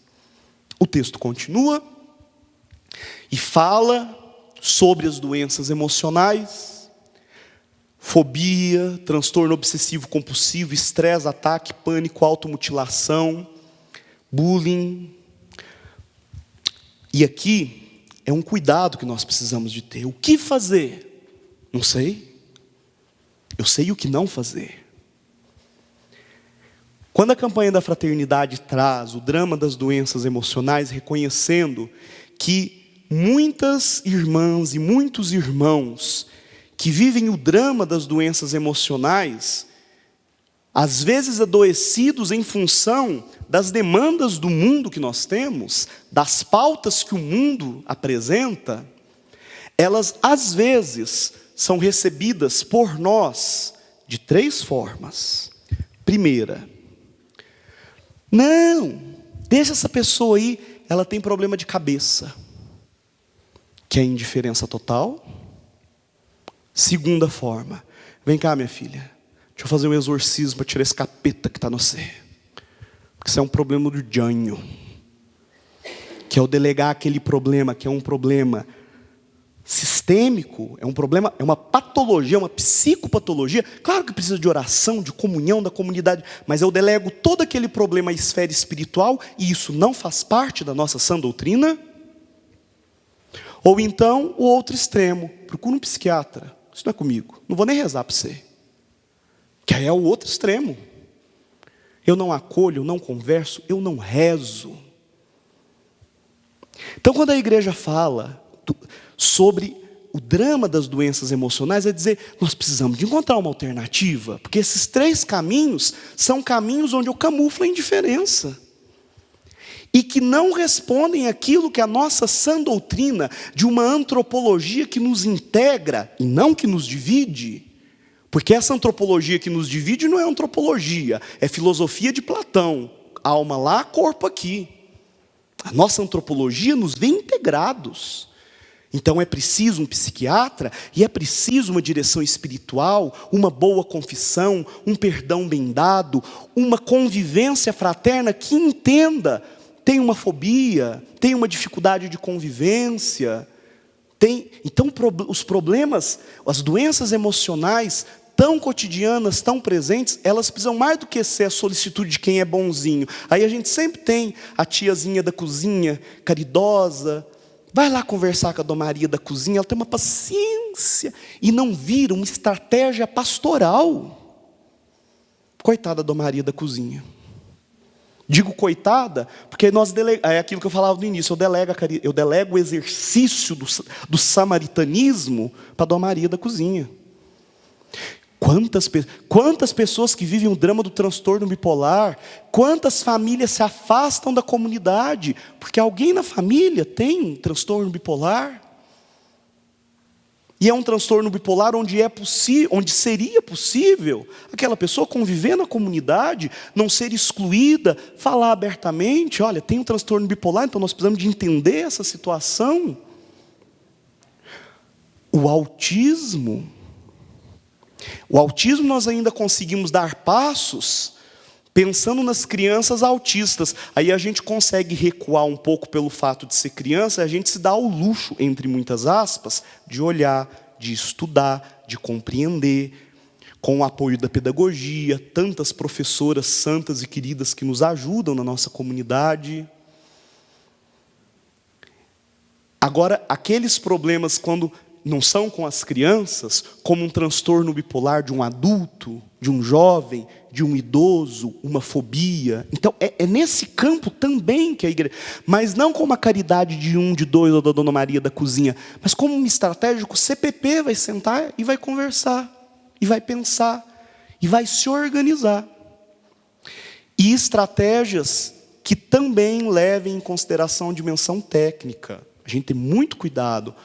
Speaker 2: O texto continua e fala sobre as doenças emocionais, fobia, transtorno obsessivo compulsivo, estresse, ataque, pânico, automutilação, bullying. E aqui é um cuidado que nós precisamos de ter. O que fazer? Não sei. Eu sei o que não fazer. Quando a campanha da fraternidade traz o drama das doenças emocionais, reconhecendo que muitas irmãs e muitos irmãos que vivem o drama das doenças emocionais, às vezes adoecidos em função das demandas do mundo que nós temos, das pautas que o mundo apresenta, elas às vezes são recebidas por nós de 3 formas. Primeira, não, deixa essa pessoa aí, ela tem problema de cabeça, que é indiferença total. Segunda forma, vem cá minha filha, deixa eu fazer um exorcismo para tirar esse capeta que está no você. Porque isso é um problema do Jânio. Que é o delegar aquele problema, que é um problema sistêmico, é um problema, é uma patologia, uma psicopatologia. Claro que precisa de oração, de comunhão da comunidade, mas eu delego todo aquele problema à esfera espiritual, e isso não faz parte da nossa sã doutrina. Ou então, o outro extremo, procura um psiquiatra. Isso não é comigo, não vou nem rezar para você. Que aí é o outro extremo. Eu não acolho, eu não converso, eu não rezo. Então, quando a igreja fala sobre o drama das doenças emocionais, é dizer, nós precisamos de encontrar uma alternativa, porque esses 3 caminhos são caminhos onde eu camuflo a indiferença, e que não respondem àquilo que a nossa sã doutrina, de uma antropologia que nos integra, e não que nos divide, porque essa antropologia que nos divide não é antropologia, é filosofia de Platão, alma lá, corpo aqui. A nossa antropologia nos vê integrados. Então é preciso um psiquiatra, e é preciso uma direção espiritual, uma boa confissão, um perdão bem dado, uma convivência fraterna que entenda, tem uma fobia, tem uma dificuldade de convivência, então os problemas, as doenças emocionais tão cotidianas, tão presentes, elas precisam mais do que ser a solicitude de quem é bonzinho. Aí a gente sempre tem a tiazinha da cozinha, caridosa, Vai lá conversar com a Dona Maria da cozinha, ela tem uma paciência, e não vira uma estratégia pastoral. Coitada da Dona Maria da cozinha. Digo coitada, porque é aquilo que eu falava no início, eu delego o exercício do samaritanismo para a Dona Maria da cozinha. Quantas pessoas que vivem o drama do transtorno bipolar, quantas famílias se afastam da comunidade, porque alguém na família tem transtorno bipolar. E é um transtorno bipolar onde seria possível aquela pessoa conviver na comunidade, não ser excluída, falar abertamente, olha, tem um transtorno bipolar, então nós precisamos de entender essa situação. O autismo nós ainda conseguimos dar passos pensando nas crianças autistas. Aí a gente consegue recuar um pouco pelo fato de ser criança, e a gente se dá o luxo, entre muitas aspas, de olhar, de estudar, de compreender, com o apoio da pedagogia, tantas professoras santas e queridas que nos ajudam na nossa comunidade. Agora, aqueles problemas quando não são com as crianças, como um transtorno bipolar de um adulto, de um jovem, de um idoso, uma fobia. Então, é nesse campo também que a igreja... Mas não como a caridade de um, de dois, ou da Dona Maria da cozinha, mas como uma estratégia que o CPP vai sentar e vai conversar, e vai pensar, e vai se organizar. E estratégias que também levem em consideração a dimensão técnica. A gente tem muito cuidado.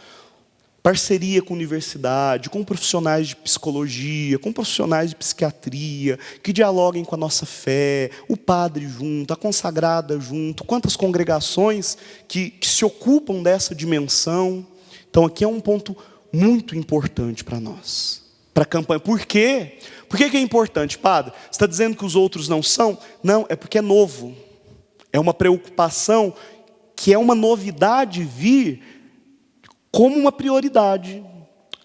Speaker 2: Parceria com a universidade, com profissionais de psicologia, com profissionais de psiquiatria, que dialoguem com a nossa fé, o padre junto, a consagrada junto, quantas congregações que se ocupam dessa dimensão. Então, aqui é um ponto muito importante para nós, para a campanha. Por quê? Por que é importante, padre? Você está dizendo que os outros não são? Não, é porque é novo. É uma preocupação que é uma novidade vir como uma prioridade.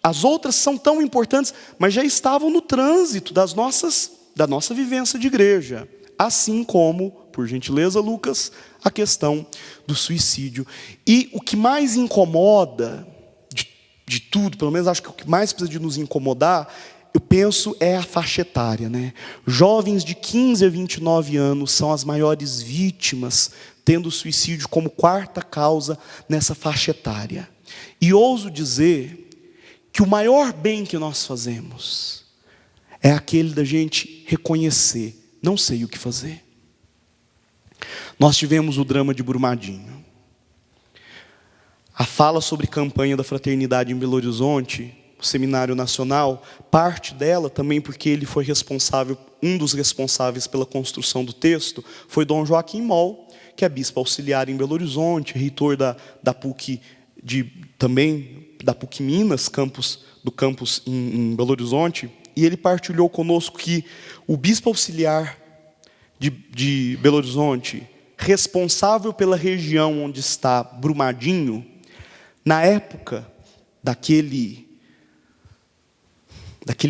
Speaker 2: As outras são tão importantes, mas já estavam no trânsito da nossa vivência de igreja. Assim como, por gentileza, Lucas, a questão do suicídio. E o que mais incomoda, de tudo, pelo menos acho que o que mais precisa de nos incomodar, eu penso, é a faixa etária, né? Jovens de 15 a 29 anos são as maiores vítimas, tendo o suicídio como quarta causa nessa faixa etária. E ouso dizer que o maior bem que nós fazemos é aquele da gente reconhecer, não sei o que fazer. Nós tivemos o drama de Brumadinho. A fala sobre campanha da fraternidade em Belo Horizonte, o Seminário Nacional, parte dela também porque ele foi responsável, um dos responsáveis pela construção do texto, foi Dom Joaquim Moll, que é bispo auxiliar em Belo Horizonte, reitor da PUC também da PUC Minas, do campus em Belo Horizonte, e ele partilhou conosco que o bispo auxiliar de Belo Horizonte, responsável pela região onde está Brumadinho, na época daquele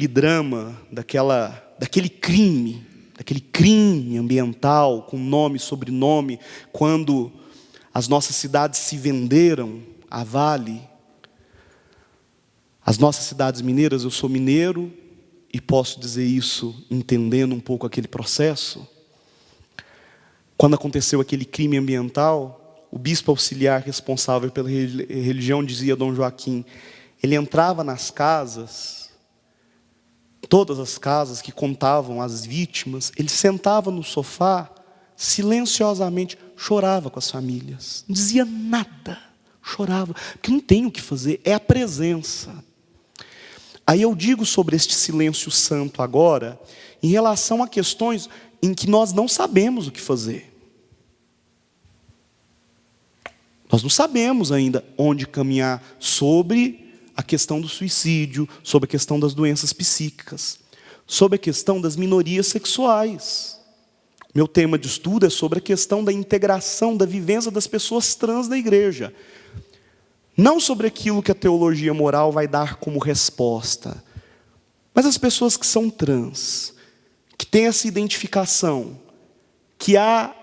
Speaker 2: drama, daquele crime ambiental, com nome e sobrenome, quando as nossas cidades se venderam a Vale, as nossas cidades mineiras, eu sou mineiro e posso dizer isso entendendo um pouco aquele processo. Quando aconteceu aquele crime ambiental, o bispo auxiliar responsável pela religião dizia a Dom Joaquim, ele entrava nas casas, todas as casas que contavam as vítimas, ele sentava no sofá, silenciosamente, chorava com as famílias, não dizia nada. Chorava, porque não tem o que fazer, é a presença. Aí eu digo sobre este silêncio santo agora, em relação a questões em que nós não sabemos o que fazer. Nós não sabemos ainda onde caminhar sobre a questão do suicídio, sobre a questão das doenças psíquicas, sobre a questão das minorias sexuais. Meu tema de estudo é sobre a questão da integração, da vivência das pessoas trans na igreja. Não sobre aquilo que a teologia moral vai dar como resposta, mas as pessoas que são trans, que têm essa identificação, que a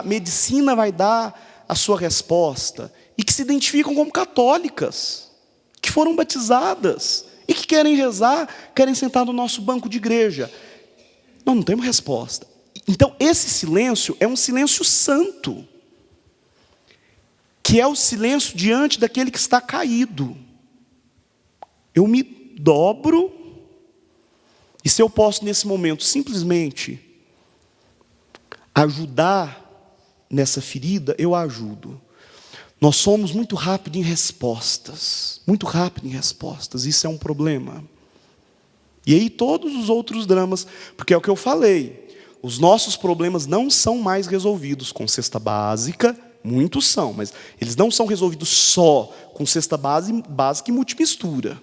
Speaker 2: medicina vai dar a sua resposta e que se identificam como católicas, que foram batizadas e que querem rezar, querem sentar no nosso banco de igreja. Nós não temos resposta. Então, esse silêncio é um silêncio santo, que é o silêncio diante daquele que está caído. Eu me dobro, e se eu posso, nesse momento, simplesmente ajudar nessa ferida, eu ajudo. Nós somos muito rápidos em respostas, isso é um problema. E aí todos os outros dramas, porque é o que eu falei, os nossos problemas não são mais resolvidos com cesta básica, muitos são, mas eles não são resolvidos só com cesta básica e multimistura.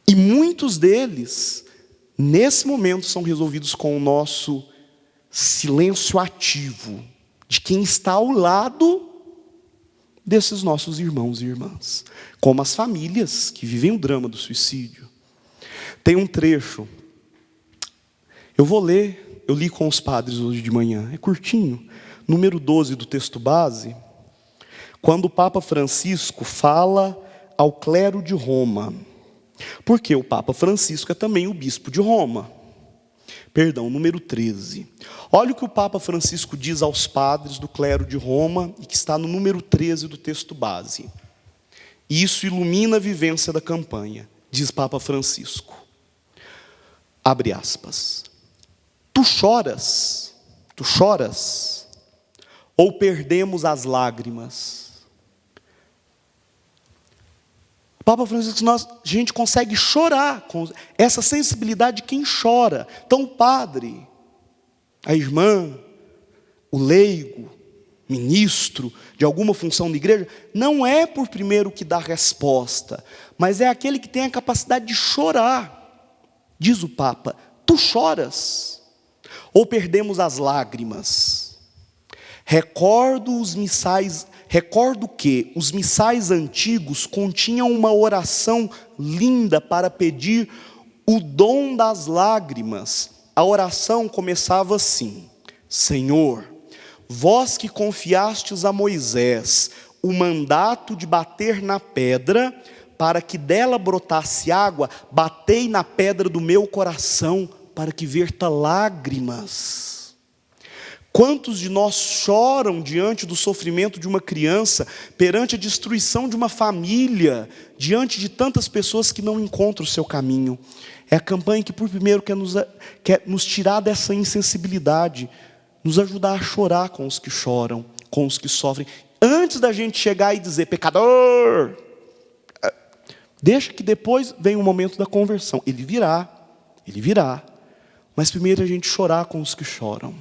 Speaker 2: E muitos deles, nesse momento, são resolvidos com o nosso silêncio ativo, de quem está ao lado desses nossos irmãos e irmãs, como as famílias que vivem o drama do suicídio. Tem um trecho, eu vou ler, eu li com os padres hoje de manhã, é curtinho, número 12 do texto base, quando o Papa Francisco fala ao clero de Roma, porque o Papa Francisco é também o bispo de Roma. Perdão, número 13. Olha o que o Papa Francisco diz aos padres do clero de Roma, e que está no número 13 do texto base. Isso ilumina a vivência da campanha, diz Papa Francisco. Abre aspas. Tu choras, ou perdemos as lágrimas? Papa Francisco, a gente consegue chorar com essa sensibilidade de quem chora. Então o padre, a irmã, o leigo, ministro de alguma função da igreja, não é por primeiro que dá resposta, mas é aquele que tem a capacidade de chorar. Diz o Papa, tu choras, ou perdemos as lágrimas? Recordo que os missais antigos continham uma oração linda para pedir o dom das lágrimas. A oração começava assim: Senhor, vós que confiastes a Moisés o mandato de bater na pedra, para que dela brotasse água, batei na pedra do meu coração, para que verta lágrimas. Quantos de nós choram diante do sofrimento de uma criança, perante a destruição de uma família, diante de tantas pessoas que não encontram o seu caminho? É a campanha que, por primeiro, quer nos tirar dessa insensibilidade, nos ajudar a chorar com os que choram, com os que sofrem, antes da gente chegar e dizer, pecador, deixa que depois vem o momento da conversão. Ele virá, mas primeiro a gente chorar com os que choram.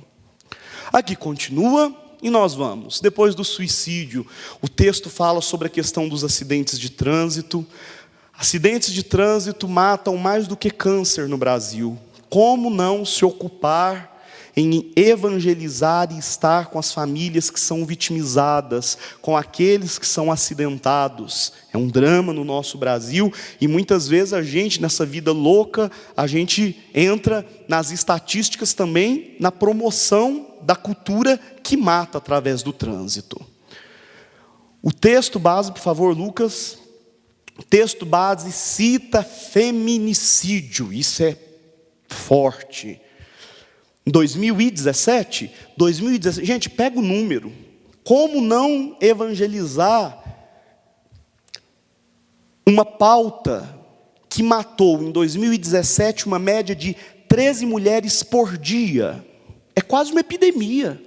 Speaker 2: Aqui continua, e nós vamos. Depois do suicídio, o texto fala sobre a questão dos acidentes de trânsito. Acidentes de trânsito matam mais do que câncer no Brasil. Como não se ocupar em evangelizar e estar com as famílias que são vitimizadas, com aqueles que são acidentados? É um drama no nosso Brasil, e muitas vezes a gente, nessa vida louca, a gente entra nas estatísticas também, na promoção da cultura que mata através do trânsito. O texto base, por favor, Lucas. O texto base cita feminicídio, isso é forte. Em 2017, gente, pega o número. Como não evangelizar uma pauta que matou em 2017 uma média de 13 mulheres por dia? É quase uma epidemia.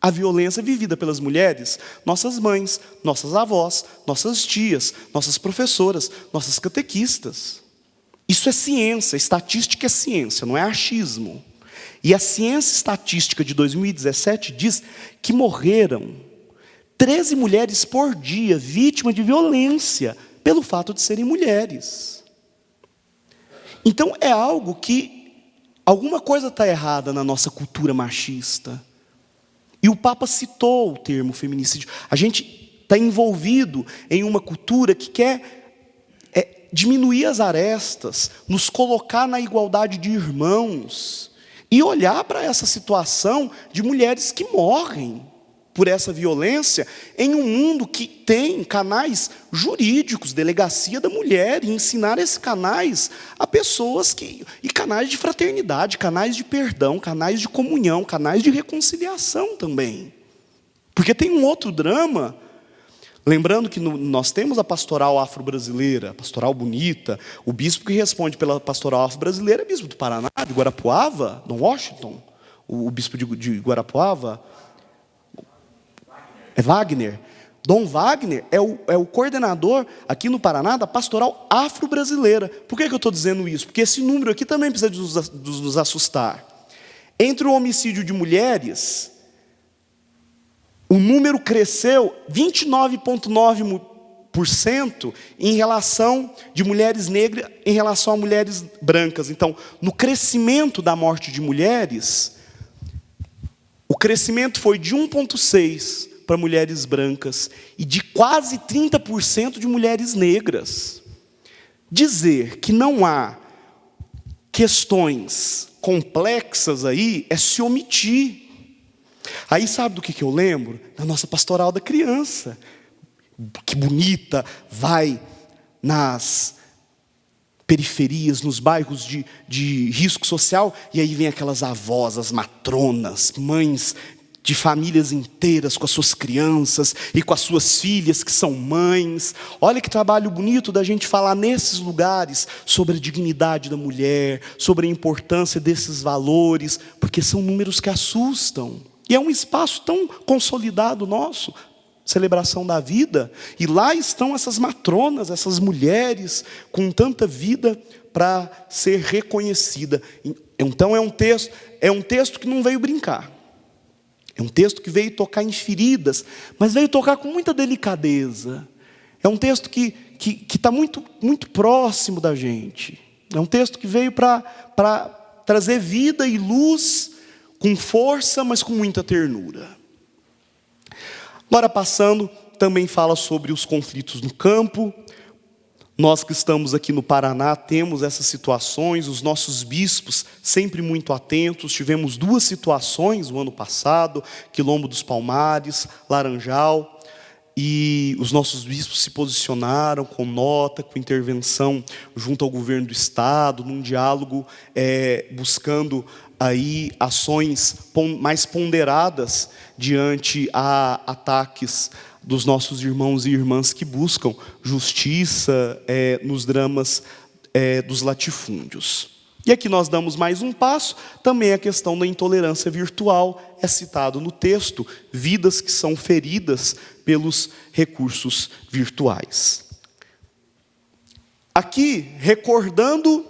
Speaker 2: A violência vivida pelas mulheres, nossas mães, nossas avós, nossas tias, nossas professoras, nossas catequistas. Isso é ciência, estatística é ciência, não é achismo. E a ciência estatística de 2017 diz que morreram 13 mulheres por dia vítimas de violência, pelo fato de serem mulheres. Então é algo que, alguma coisa está errada na nossa cultura machista. E o Papa citou o termo feminicídio. A gente está envolvido em uma cultura que quer diminuir as arestas, nos colocar na igualdade de irmãos, E olhar para essa situação de mulheres que morrem por essa violência em um mundo que tem canais jurídicos, delegacia da mulher, e ensinar esses canais a pessoas e canais de fraternidade, canais de perdão, canais de comunhão, canais de reconciliação também. Porque tem um outro drama, lembrando que nós temos a pastoral afro-brasileira, a pastoral bonita, o bispo que responde pela pastoral afro-brasileira é o bispo do Paraná, de Guarapuava, Dom Washington, o bispo de Guarapuava, é Wagner. Dom Wagner é o coordenador aqui no Paraná da pastoral afro-brasileira. Por que eu estou dizendo isso? Porque esse número aqui também precisa de nos assustar. Entre o homicídio de mulheres, o número cresceu 29,9% em relação de mulheres negras em relação a mulheres brancas. Então, no crescimento da morte de mulheres, o crescimento foi de 1,6% para mulheres brancas e de quase 30% de mulheres negras. Dizer que não há questões complexas aí é se omitir. Aí sabe do que eu lembro? Da nossa pastoral da criança. Que bonita, vai nas periferias, nos bairros de risco social, e aí vem aquelas avós, as matronas, mães de famílias inteiras com as suas crianças e com as suas filhas que são mães. Olha que trabalho bonito da gente falar nesses lugares sobre a dignidade da mulher, sobre a importância desses valores, porque são números que assustam. E é um espaço tão consolidado nosso, celebração da vida, e lá estão essas matronas, essas mulheres com tanta vida para ser reconhecida. Então é um texto que não veio brincar. É um texto que veio tocar em feridas, mas veio tocar com muita delicadeza. É um texto que está muito, muito próximo da gente. É um texto que veio para trazer vida e luz, com força, mas com muita ternura. Agora passando, também fala sobre os conflitos no campo. Nós que estamos aqui no Paraná temos essas situações, os nossos bispos sempre muito atentos. Tivemos 2 situações no ano passado, Quilombo dos Palmares, Laranjal, e os nossos bispos se posicionaram com nota, com intervenção junto ao governo do estado, num diálogo buscando aí ações mais ponderadas diante a ataques dos nossos irmãos e irmãs que buscam justiça nos dramas dos latifúndios. E aqui nós damos mais um passo, também a questão da intolerância virtual, é citado no texto, vidas que são feridas pelos recursos virtuais. Aqui, recordando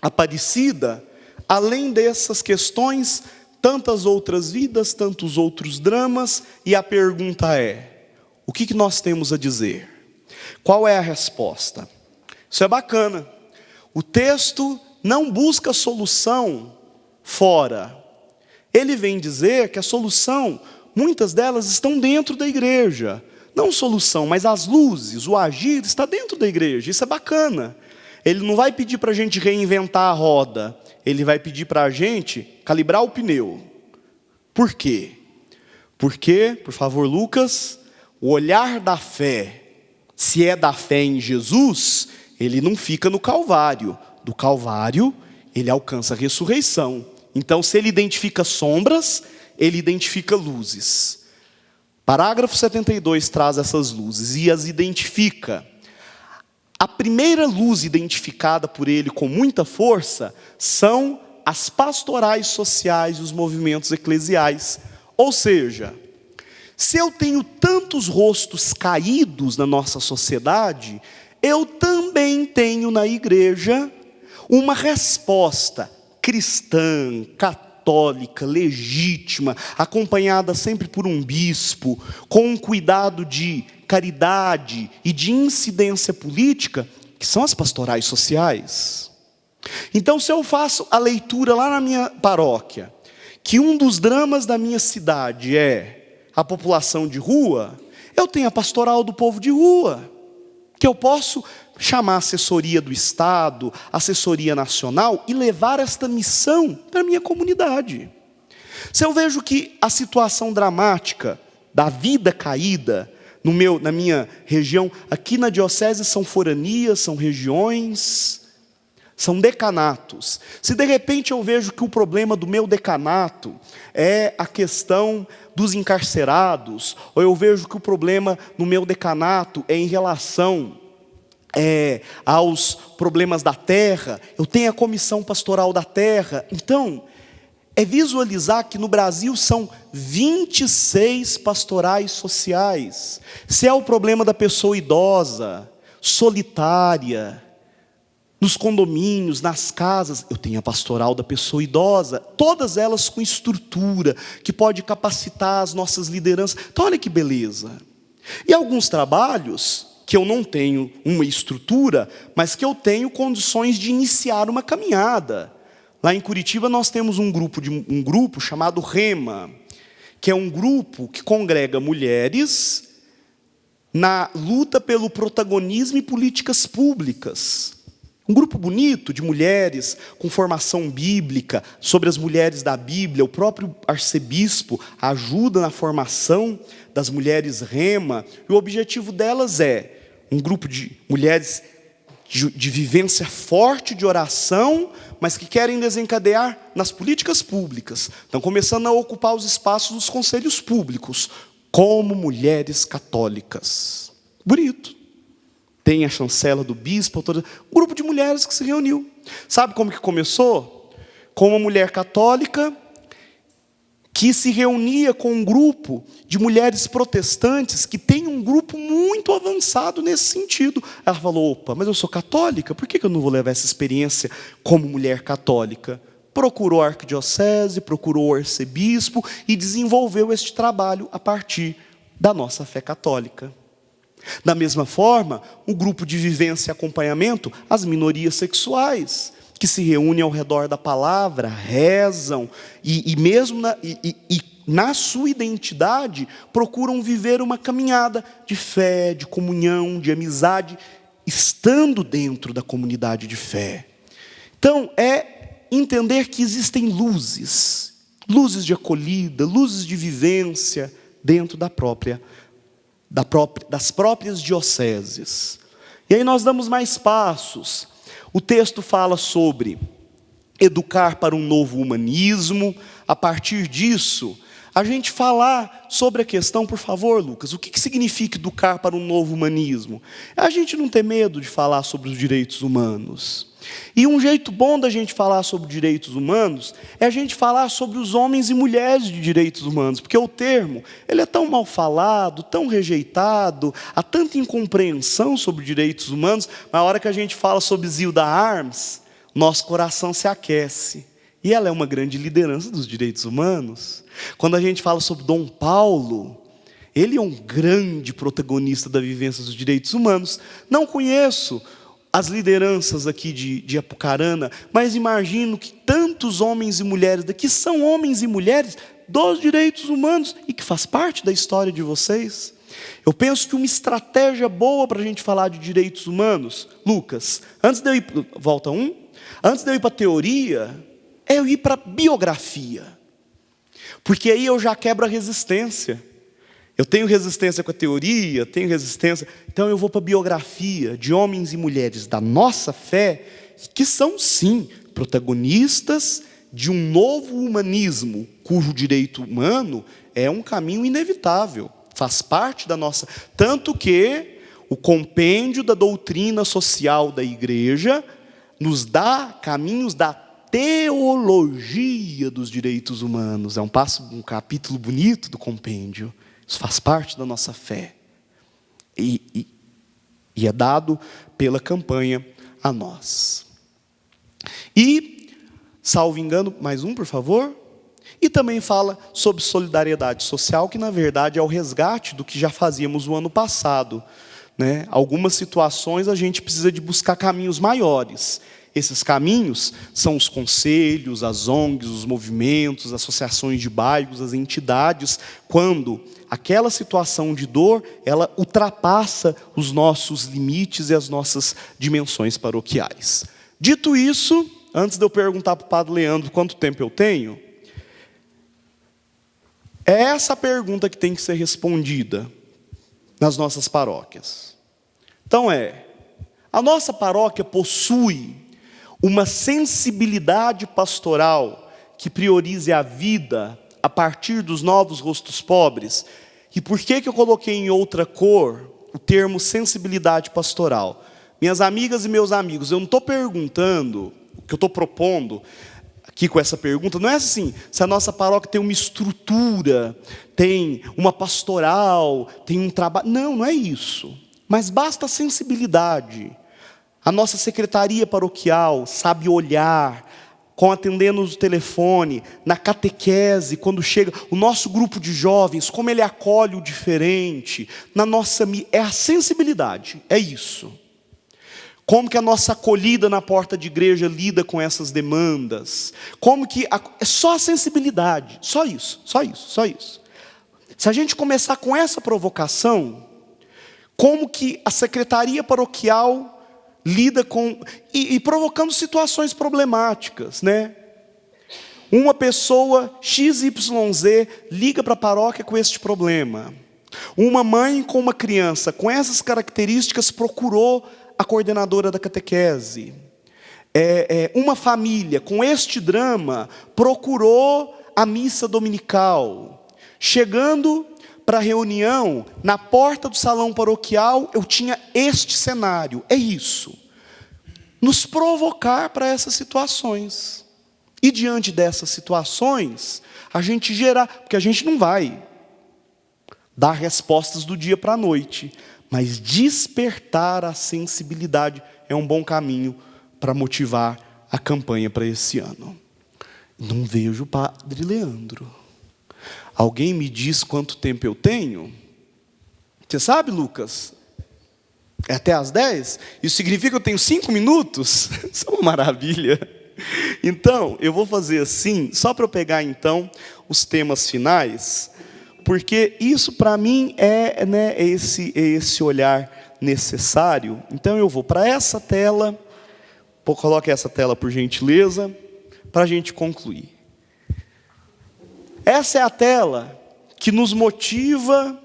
Speaker 2: Aparecida, além dessas questões, tantas outras vidas, tantos outros dramas, e a pergunta é: o que nós temos a dizer? Qual é a resposta? Isso é bacana. O texto não busca solução fora. Ele vem dizer que a solução, muitas delas estão dentro da igreja. Não solução, mas as luzes, o agir está dentro da igreja. Isso é bacana. Ele não vai pedir para a gente reinventar a roda. Ele vai pedir para a gente calibrar o pneu. Por quê? Porque, por favor, Lucas, o olhar da fé, se é da fé em Jesus, ele não fica no Calvário. Do Calvário, ele alcança a ressurreição. Então, se ele identifica sombras, ele identifica luzes. Parágrafo 72 traz essas luzes e as identifica. A primeira luz identificada por ele com muita força são as pastorais sociais e os movimentos eclesiais. Ou seja, se eu tenho tantos rostos caídos na nossa sociedade, eu também tenho na igreja uma resposta cristã, católica, legítima, acompanhada sempre por um bispo, com um cuidado de caridade e de incidência política, que são as pastorais sociais. Então, se eu faço a leitura lá na minha paróquia, que um dos dramas da minha cidade é a população de rua, eu tenho a pastoral do povo de rua. que eu posso chamar a assessoria do Estado, assessoria nacional e levar esta missão para a minha comunidade. Se eu vejo que a situação dramática da vida caída na minha região, aqui na diocese são foranias, são regiões, são decanatos. Se de repente eu vejo que o problema do meu decanato é a questão dos encarcerados, ou eu vejo que o problema no meu decanato é em relação aos problemas da terra, eu tenho a comissão pastoral da terra. Então, é visualizar que no Brasil são 26 pastorais sociais. Se é o problema da pessoa idosa, solitária, nos condomínios, nas casas, eu tenho a pastoral da pessoa idosa, todas elas com estrutura, que pode capacitar as nossas lideranças. Então olha que beleza. E alguns trabalhos que eu não tenho uma estrutura, mas que eu tenho condições de iniciar uma caminhada. Lá em Curitiba nós temos um grupo chamado Rema, que é um grupo que congrega mulheres na luta pelo protagonismo e políticas públicas. Um grupo bonito de mulheres com formação bíblica, sobre as mulheres da Bíblia. O próprio arcebispo ajuda na formação das mulheres Rema. E o objetivo delas é um grupo de mulheres de vivência forte de oração, mas que querem desencadear nas políticas públicas. Estão começando a ocupar os espaços dos conselhos públicos, como mulheres católicas. Bonito. Tem a chancela do bispo, um grupo de mulheres que se reuniu. Sabe como que começou? Com uma mulher católica que se reunia com um grupo de mulheres protestantes que tem um grupo muito avançado nesse sentido. Ela falou, opa, mas eu sou católica, por que eu não vou levar essa experiência como mulher católica? Procurou a arquidiocese, procurou o arcebispo e desenvolveu este trabalho a partir da nossa fé católica. Da mesma forma, o grupo de vivência e acompanhamento, as minorias sexuais, que se reúnem ao redor da palavra, rezam, e mesmo na sua identidade, procuram viver uma caminhada de fé, de comunhão, de amizade, estando dentro da comunidade de fé. Então, é entender que existem luzes de acolhida, luzes de vivência, dentro das próprias dioceses. E aí nós damos mais passos. O texto fala sobre educar para um novo humanismo. A partir disso, a gente falar sobre a questão, por favor, Lucas, o que significa educar para um novo humanismo? A gente não ter medo de falar sobre os direitos humanos. E um jeito bom da gente falar sobre direitos humanos é a gente falar sobre os homens e mulheres de direitos humanos, porque o termo ele é tão mal falado, tão rejeitado, há tanta incompreensão sobre direitos humanos, mas a hora que a gente fala sobre Zilda Arms, nosso coração se aquece. E ela é uma grande liderança dos direitos humanos. Quando a gente fala sobre Dom Paulo, ele é um grande protagonista da vivência dos direitos humanos. Não conheço as lideranças aqui de Apucarana, mas imagino que tantos homens e mulheres daqui são homens e mulheres dos direitos humanos e que faz parte da história de vocês. Eu penso que uma estratégia boa para a gente falar de direitos humanos, Lucas, antes de eu ir para a teoria, é eu ir para a biografia, porque aí eu já quebro a resistência. Eu tenho resistência com a teoria, tenho resistência. Então eu vou para a biografia de homens e mulheres da nossa fé, que são, sim, protagonistas de um novo humanismo, cujo direito humano é um caminho inevitável, faz parte da nossa. Tanto que o compêndio da doutrina social da igreja nos dá caminhos da teologia dos direitos humanos. É um capítulo bonito do compêndio. Isso faz parte da nossa fé. E é dado pela campanha a nós. E, salvo engano, mais um, por favor. E também fala sobre solidariedade social, que na verdade é o resgate do que já fazíamos o ano passado. Algumas situações a gente precisa de buscar caminhos maiores. Esses caminhos são os conselhos, as ONGs, os movimentos, as associações de bairros, as entidades, quando aquela situação de dor, ela ultrapassa os nossos limites e as nossas dimensões paroquiais. Dito isso, antes de eu perguntar para o Padre Leandro quanto tempo eu tenho, é essa pergunta que tem que ser respondida nas nossas paróquias. Então a nossa paróquia possui uma sensibilidade pastoral que priorize a vida a partir dos novos rostos pobres. E por que eu coloquei em outra cor o termo sensibilidade pastoral? Minhas amigas e meus amigos, eu não estou perguntando, o que eu estou propondo aqui com essa pergunta, não é assim, se a nossa paróquia tem uma estrutura, tem uma pastoral, tem um trabalho. Não é isso. Mas basta a sensibilidade. A nossa secretaria paroquial sabe olhar, com atendendo o telefone, na catequese, quando chega o nosso grupo de jovens, como ele acolhe o diferente, é a sensibilidade, é isso. Como que a nossa acolhida na porta de igreja lida com essas demandas, é só a sensibilidade, só isso. Se a gente começar com essa provocação, como que a secretaria paroquial lida com, e provocando situações problemáticas, né? Uma pessoa XYZ liga para a paróquia com este problema. Uma mãe com uma criança com essas características procurou a coordenadora da catequese. Uma família com este drama procurou a missa dominical. Chegando para a reunião, na porta do salão paroquial, eu tinha este cenário. É isso. Nos provocar para essas situações. E diante dessas situações, a gente gerar, porque a gente não vai dar respostas do dia para a noite, mas despertar a sensibilidade é um bom caminho para motivar a campanha para esse ano. Não vejo o Padre Leandro. Alguém me diz quanto tempo eu tenho? Você sabe, Lucas? É até às 10? Isso significa que eu tenho 5 minutos? Isso é uma maravilha. Então, eu vou fazer assim, só para eu pegar então os temas finais, porque isso para mim é esse olhar necessário. Então eu vou para essa tela, coloque essa tela por gentileza, para a gente concluir. Essa é a tela que nos motiva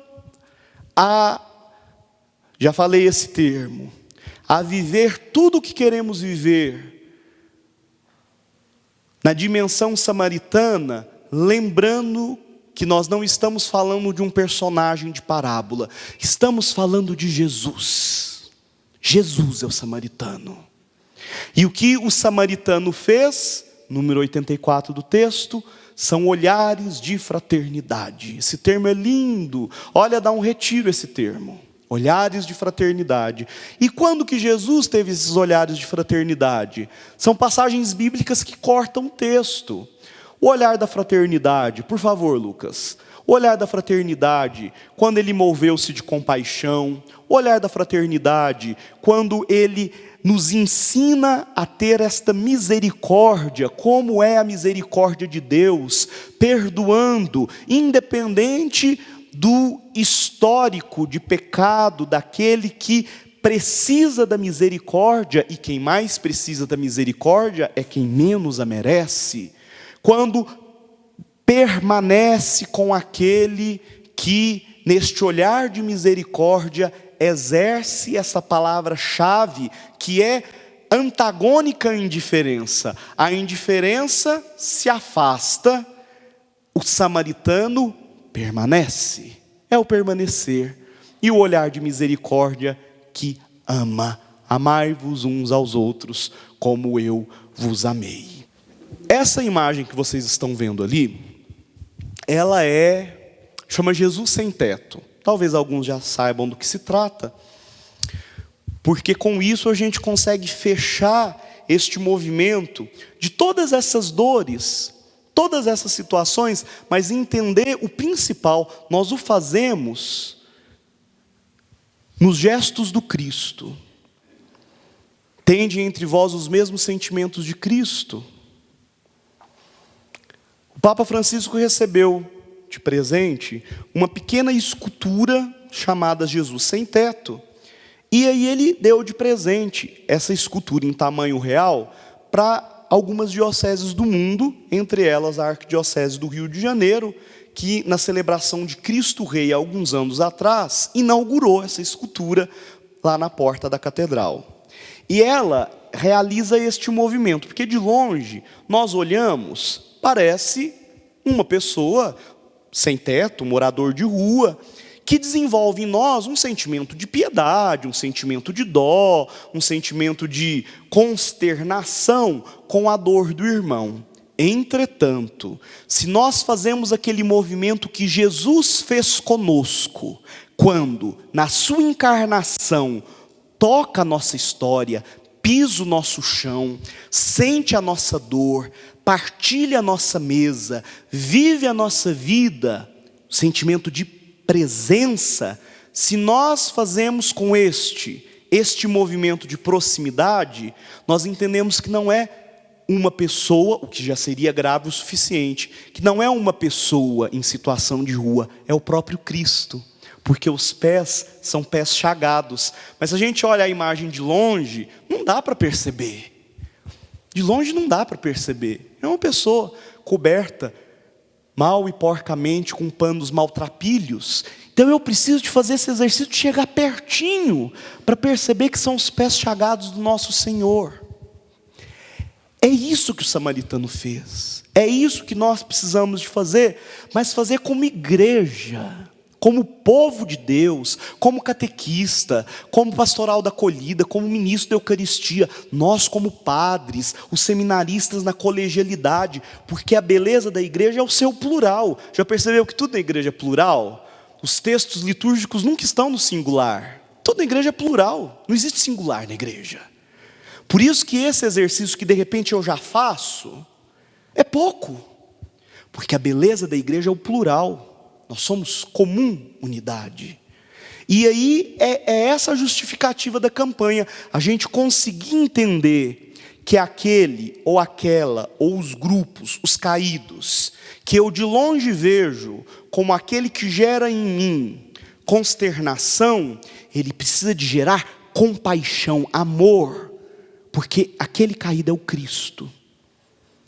Speaker 2: já falei esse termo, a viver tudo o que queremos viver, na dimensão samaritana, lembrando que nós não estamos falando de um personagem de parábola, estamos falando de Jesus. Jesus é o samaritano. E o que o samaritano fez, número 84 do texto, são olhares de fraternidade. Esse termo é lindo. Olha, dá um retiro esse termo. Olhares de fraternidade. E quando que Jesus teve esses olhares de fraternidade? São passagens bíblicas que cortam o texto. O olhar da fraternidade, por favor, Lucas. O olhar da fraternidade, quando ele moveu-se de compaixão. O olhar da fraternidade, quando ele nos ensina a ter esta misericórdia, como é a misericórdia de Deus, perdoando, independente do histórico de pecado daquele que precisa da misericórdia, e quem mais precisa da misericórdia é quem menos a merece. Quando permanece com aquele que, neste olhar de misericórdia, exerce essa palavra-chave que é antagônica à indiferença. A indiferença se afasta, o samaritano permanece. É o permanecer. E o olhar de misericórdia que ama. Amai-vos uns aos outros como eu vos amei. Essa imagem que vocês estão vendo ali, ela chama Jesus sem teto. Talvez alguns já saibam do que se trata, porque com isso a gente consegue fechar este movimento de todas essas dores, todas essas situações, mas entender o principal. Nós o fazemos nos gestos do Cristo. tende entre vós os mesmos sentimentos de Cristo. O Papa Francisco recebeu de presente uma pequena escultura chamada Jesus Sem Teto. E aí ele deu de presente essa escultura em tamanho real para algumas dioceses do mundo, entre elas a Arquidiocese do Rio de Janeiro, que na celebração de Cristo Rei, há alguns anos atrás, inaugurou essa escultura lá na porta da catedral. E ela realiza este movimento, porque de longe nós olhamos, parece uma pessoa sem teto, morador de rua, que desenvolve em nós um sentimento de piedade, um sentimento de dó, um sentimento de consternação com a dor do irmão. Entretanto, se nós fazemos aquele movimento que Jesus fez conosco, quando, na sua encarnação, toca a nossa história, pisa o nosso chão, sente a nossa dor, partilha a nossa mesa, vive a nossa vida, sentimento de presença, se nós fazemos com este movimento de proximidade, nós entendemos que não é uma pessoa, o que já seria grave o suficiente, que não é uma pessoa em situação de rua, é o próprio Cristo, porque os pés são pés chagados. Mas se a gente olha a imagem de longe, não dá para perceber. De longe não dá para perceber. É uma pessoa coberta mal e porcamente com panos maltrapilhos. Então eu preciso de fazer esse exercício de chegar pertinho para perceber que são os pés chagados do nosso Senhor. É isso que o samaritano fez. É isso que nós precisamos de fazer, mas fazer como igreja, como povo de Deus, como catequista, como pastoral da acolhida, como ministro da Eucaristia, nós como padres, os seminaristas na colegialidade, porque a beleza da igreja é o seu plural. Já percebeu que tudo na igreja é plural? Os textos litúrgicos nunca estão no singular. Tudo na igreja é plural, não existe singular na igreja. Por isso que esse exercício que de repente eu já faço, é pouco. Porque a beleza da igreja é o plural. Nós somos comum unidade. E aí é essa a justificativa da campanha. A gente conseguir entender que aquele ou aquela, ou os grupos, os caídos, que eu de longe vejo como aquele que gera em mim consternação, ele precisa de gerar compaixão, amor. Porque aquele caído é o Cristo.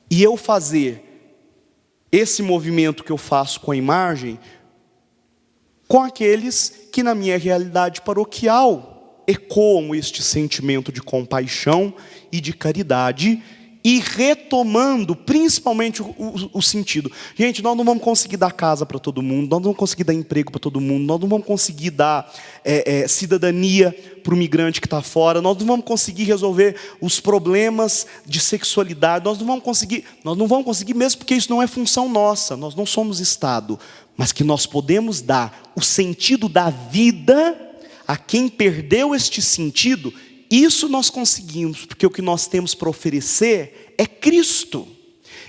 Speaker 2: E eu fazer esse movimento que eu faço com a imagem, com aqueles que na minha realidade paroquial ecoam este sentimento de compaixão e de caridade, e retomando principalmente o sentido. Gente, nós não vamos conseguir dar casa para todo mundo, nós não vamos conseguir dar emprego para todo mundo, nós não vamos conseguir dar cidadania para o migrante que está fora, nós não vamos conseguir resolver os problemas de sexualidade, nós não vamos conseguir mesmo porque isso não é função nossa, nós não somos Estado, mas que nós podemos dar o sentido da vida a quem perdeu este sentido. Isso nós conseguimos, porque o que nós temos para oferecer é Cristo.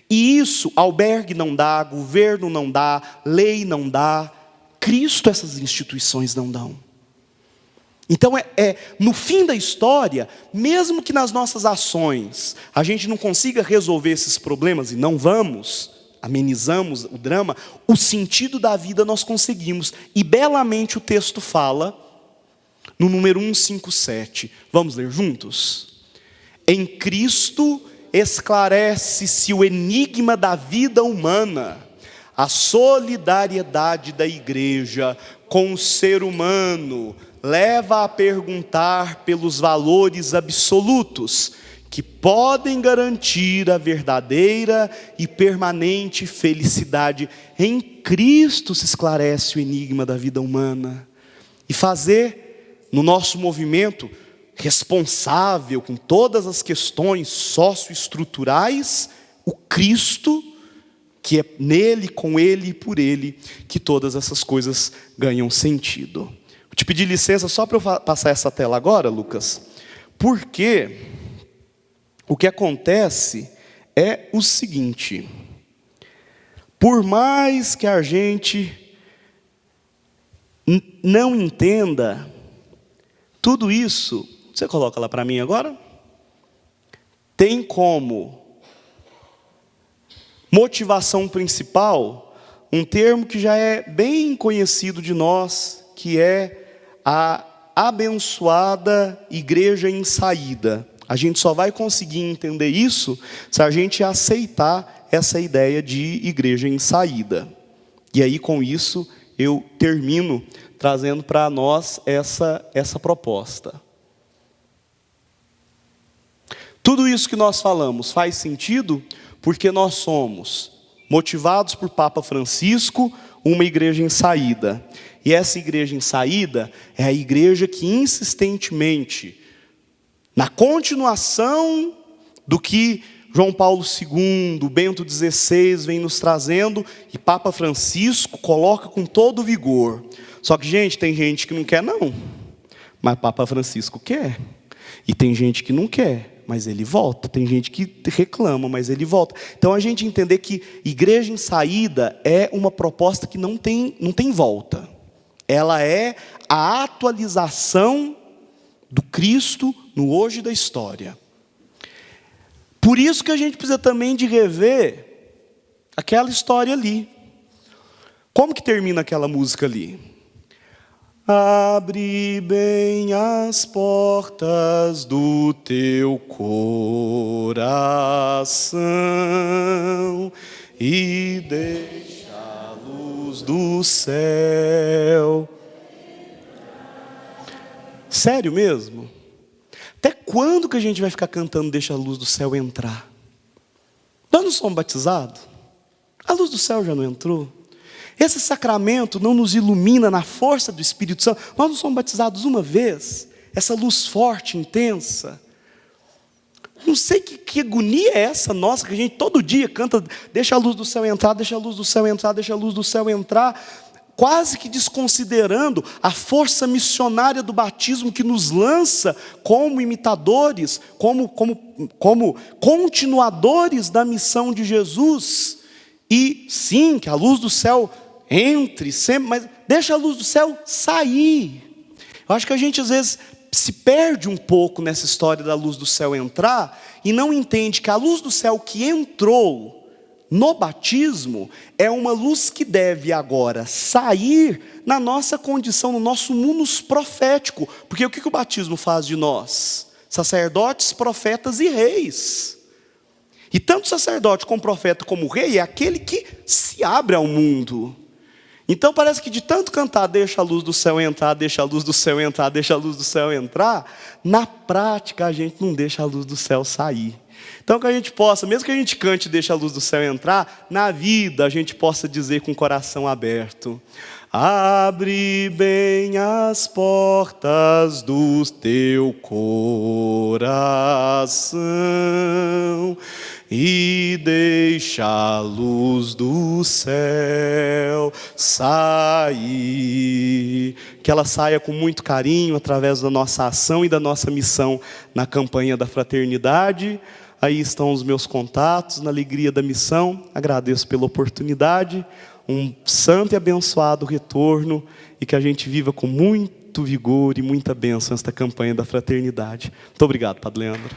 Speaker 2: E isso, albergue não dá, governo não dá, lei não dá, Cristo essas instituições não dão. Então no fim da história, mesmo que nas nossas ações a gente não consiga resolver esses problemas, e não vamos, amenizamos o drama, o sentido da vida nós conseguimos. E belamente o texto fala, no número 157, vamos ler juntos? Em Cristo esclarece-se o enigma da vida humana, a solidariedade da igreja com o ser humano leva a perguntar pelos valores absolutos que podem garantir a verdadeira e permanente felicidade. Em Cristo se esclarece o enigma da vida humana. E fazer no nosso movimento responsável com todas as questões socioestruturais, o Cristo, que é nele, com ele e por ele, que todas essas coisas ganham sentido. Vou te pedir licença só para eu passar essa tela agora, Lucas, porque o que acontece é o seguinte: por mais que a gente não entenda tudo isso, você coloca lá para mim agora? tem como motivação principal um termo que já é bem conhecido de nós, que é a abençoada igreja em saída. A gente só vai conseguir entender isso se a gente aceitar essa ideia de igreja em saída. E aí, com isso, eu termino trazendo para nós essa proposta. Tudo isso que nós falamos faz sentido porque nós somos motivados por Papa Francisco, uma igreja em saída. E essa igreja em saída é a igreja que insistentemente, na continuação do que João Paulo II, Bento XVI vem nos trazendo, e Papa Francisco coloca com todo vigor. Só que, gente, tem gente que não quer não, mas Papa Francisco quer. E tem gente que não quer, mas ele volta. Tem gente que reclama, mas ele volta. Então a gente entender que igreja em saída é uma proposta que não tem volta. Ela é a atualização do Cristo no hoje da história. Por isso que a gente precisa também de rever aquela história ali. Como que termina aquela música ali? Abre bem as portas do teu coração e deixa a luz do céu. Sério mesmo? Até quando que a gente vai ficar cantando deixa a luz do céu entrar? Nós não somos batizados? A luz do céu já não entrou? Esse sacramento não nos ilumina na força do Espírito Santo? Nós não somos batizados uma vez? Essa luz forte, intensa? Não sei que agonia é essa nossa, que a gente todo dia canta deixa a luz do céu entrar, deixa a luz do céu entrar, deixa a luz do céu entrar, quase que desconsiderando a força missionária do batismo que nos lança como imitadores, como continuadores da missão de Jesus. E sim, que a luz do céu entre sempre, mas deixa a luz do céu sair. Eu acho que a gente às vezes se perde um pouco nessa história da luz do céu entrar e não entende que a luz do céu que entrou no batismo é uma luz que deve agora sair na nossa condição, no nosso munus profético. Porque o que o batismo faz de nós? Sacerdotes, profetas e reis. E tanto sacerdote como profeta como rei é aquele que se abre ao mundo. Então parece que de tanto cantar deixa a luz do céu entrar, deixa a luz do céu entrar, deixa a luz do céu entrar, na prática a gente não deixa a luz do céu sair. Então que a gente possa, mesmo que a gente cante deixa a luz do céu entrar, na vida a gente possa dizer com o coração aberto: abre bem as portas do teu coração e deixa a luz do céu sair. Que ela saia com muito carinho através da nossa ação e da nossa missão na campanha da fraternidade. Aí estão os meus contatos, na alegria da missão. Agradeço pela oportunidade. Um santo e abençoado retorno e que a gente viva com muito vigor e muita bênção esta campanha da fraternidade. Muito obrigado, Padre Leandro.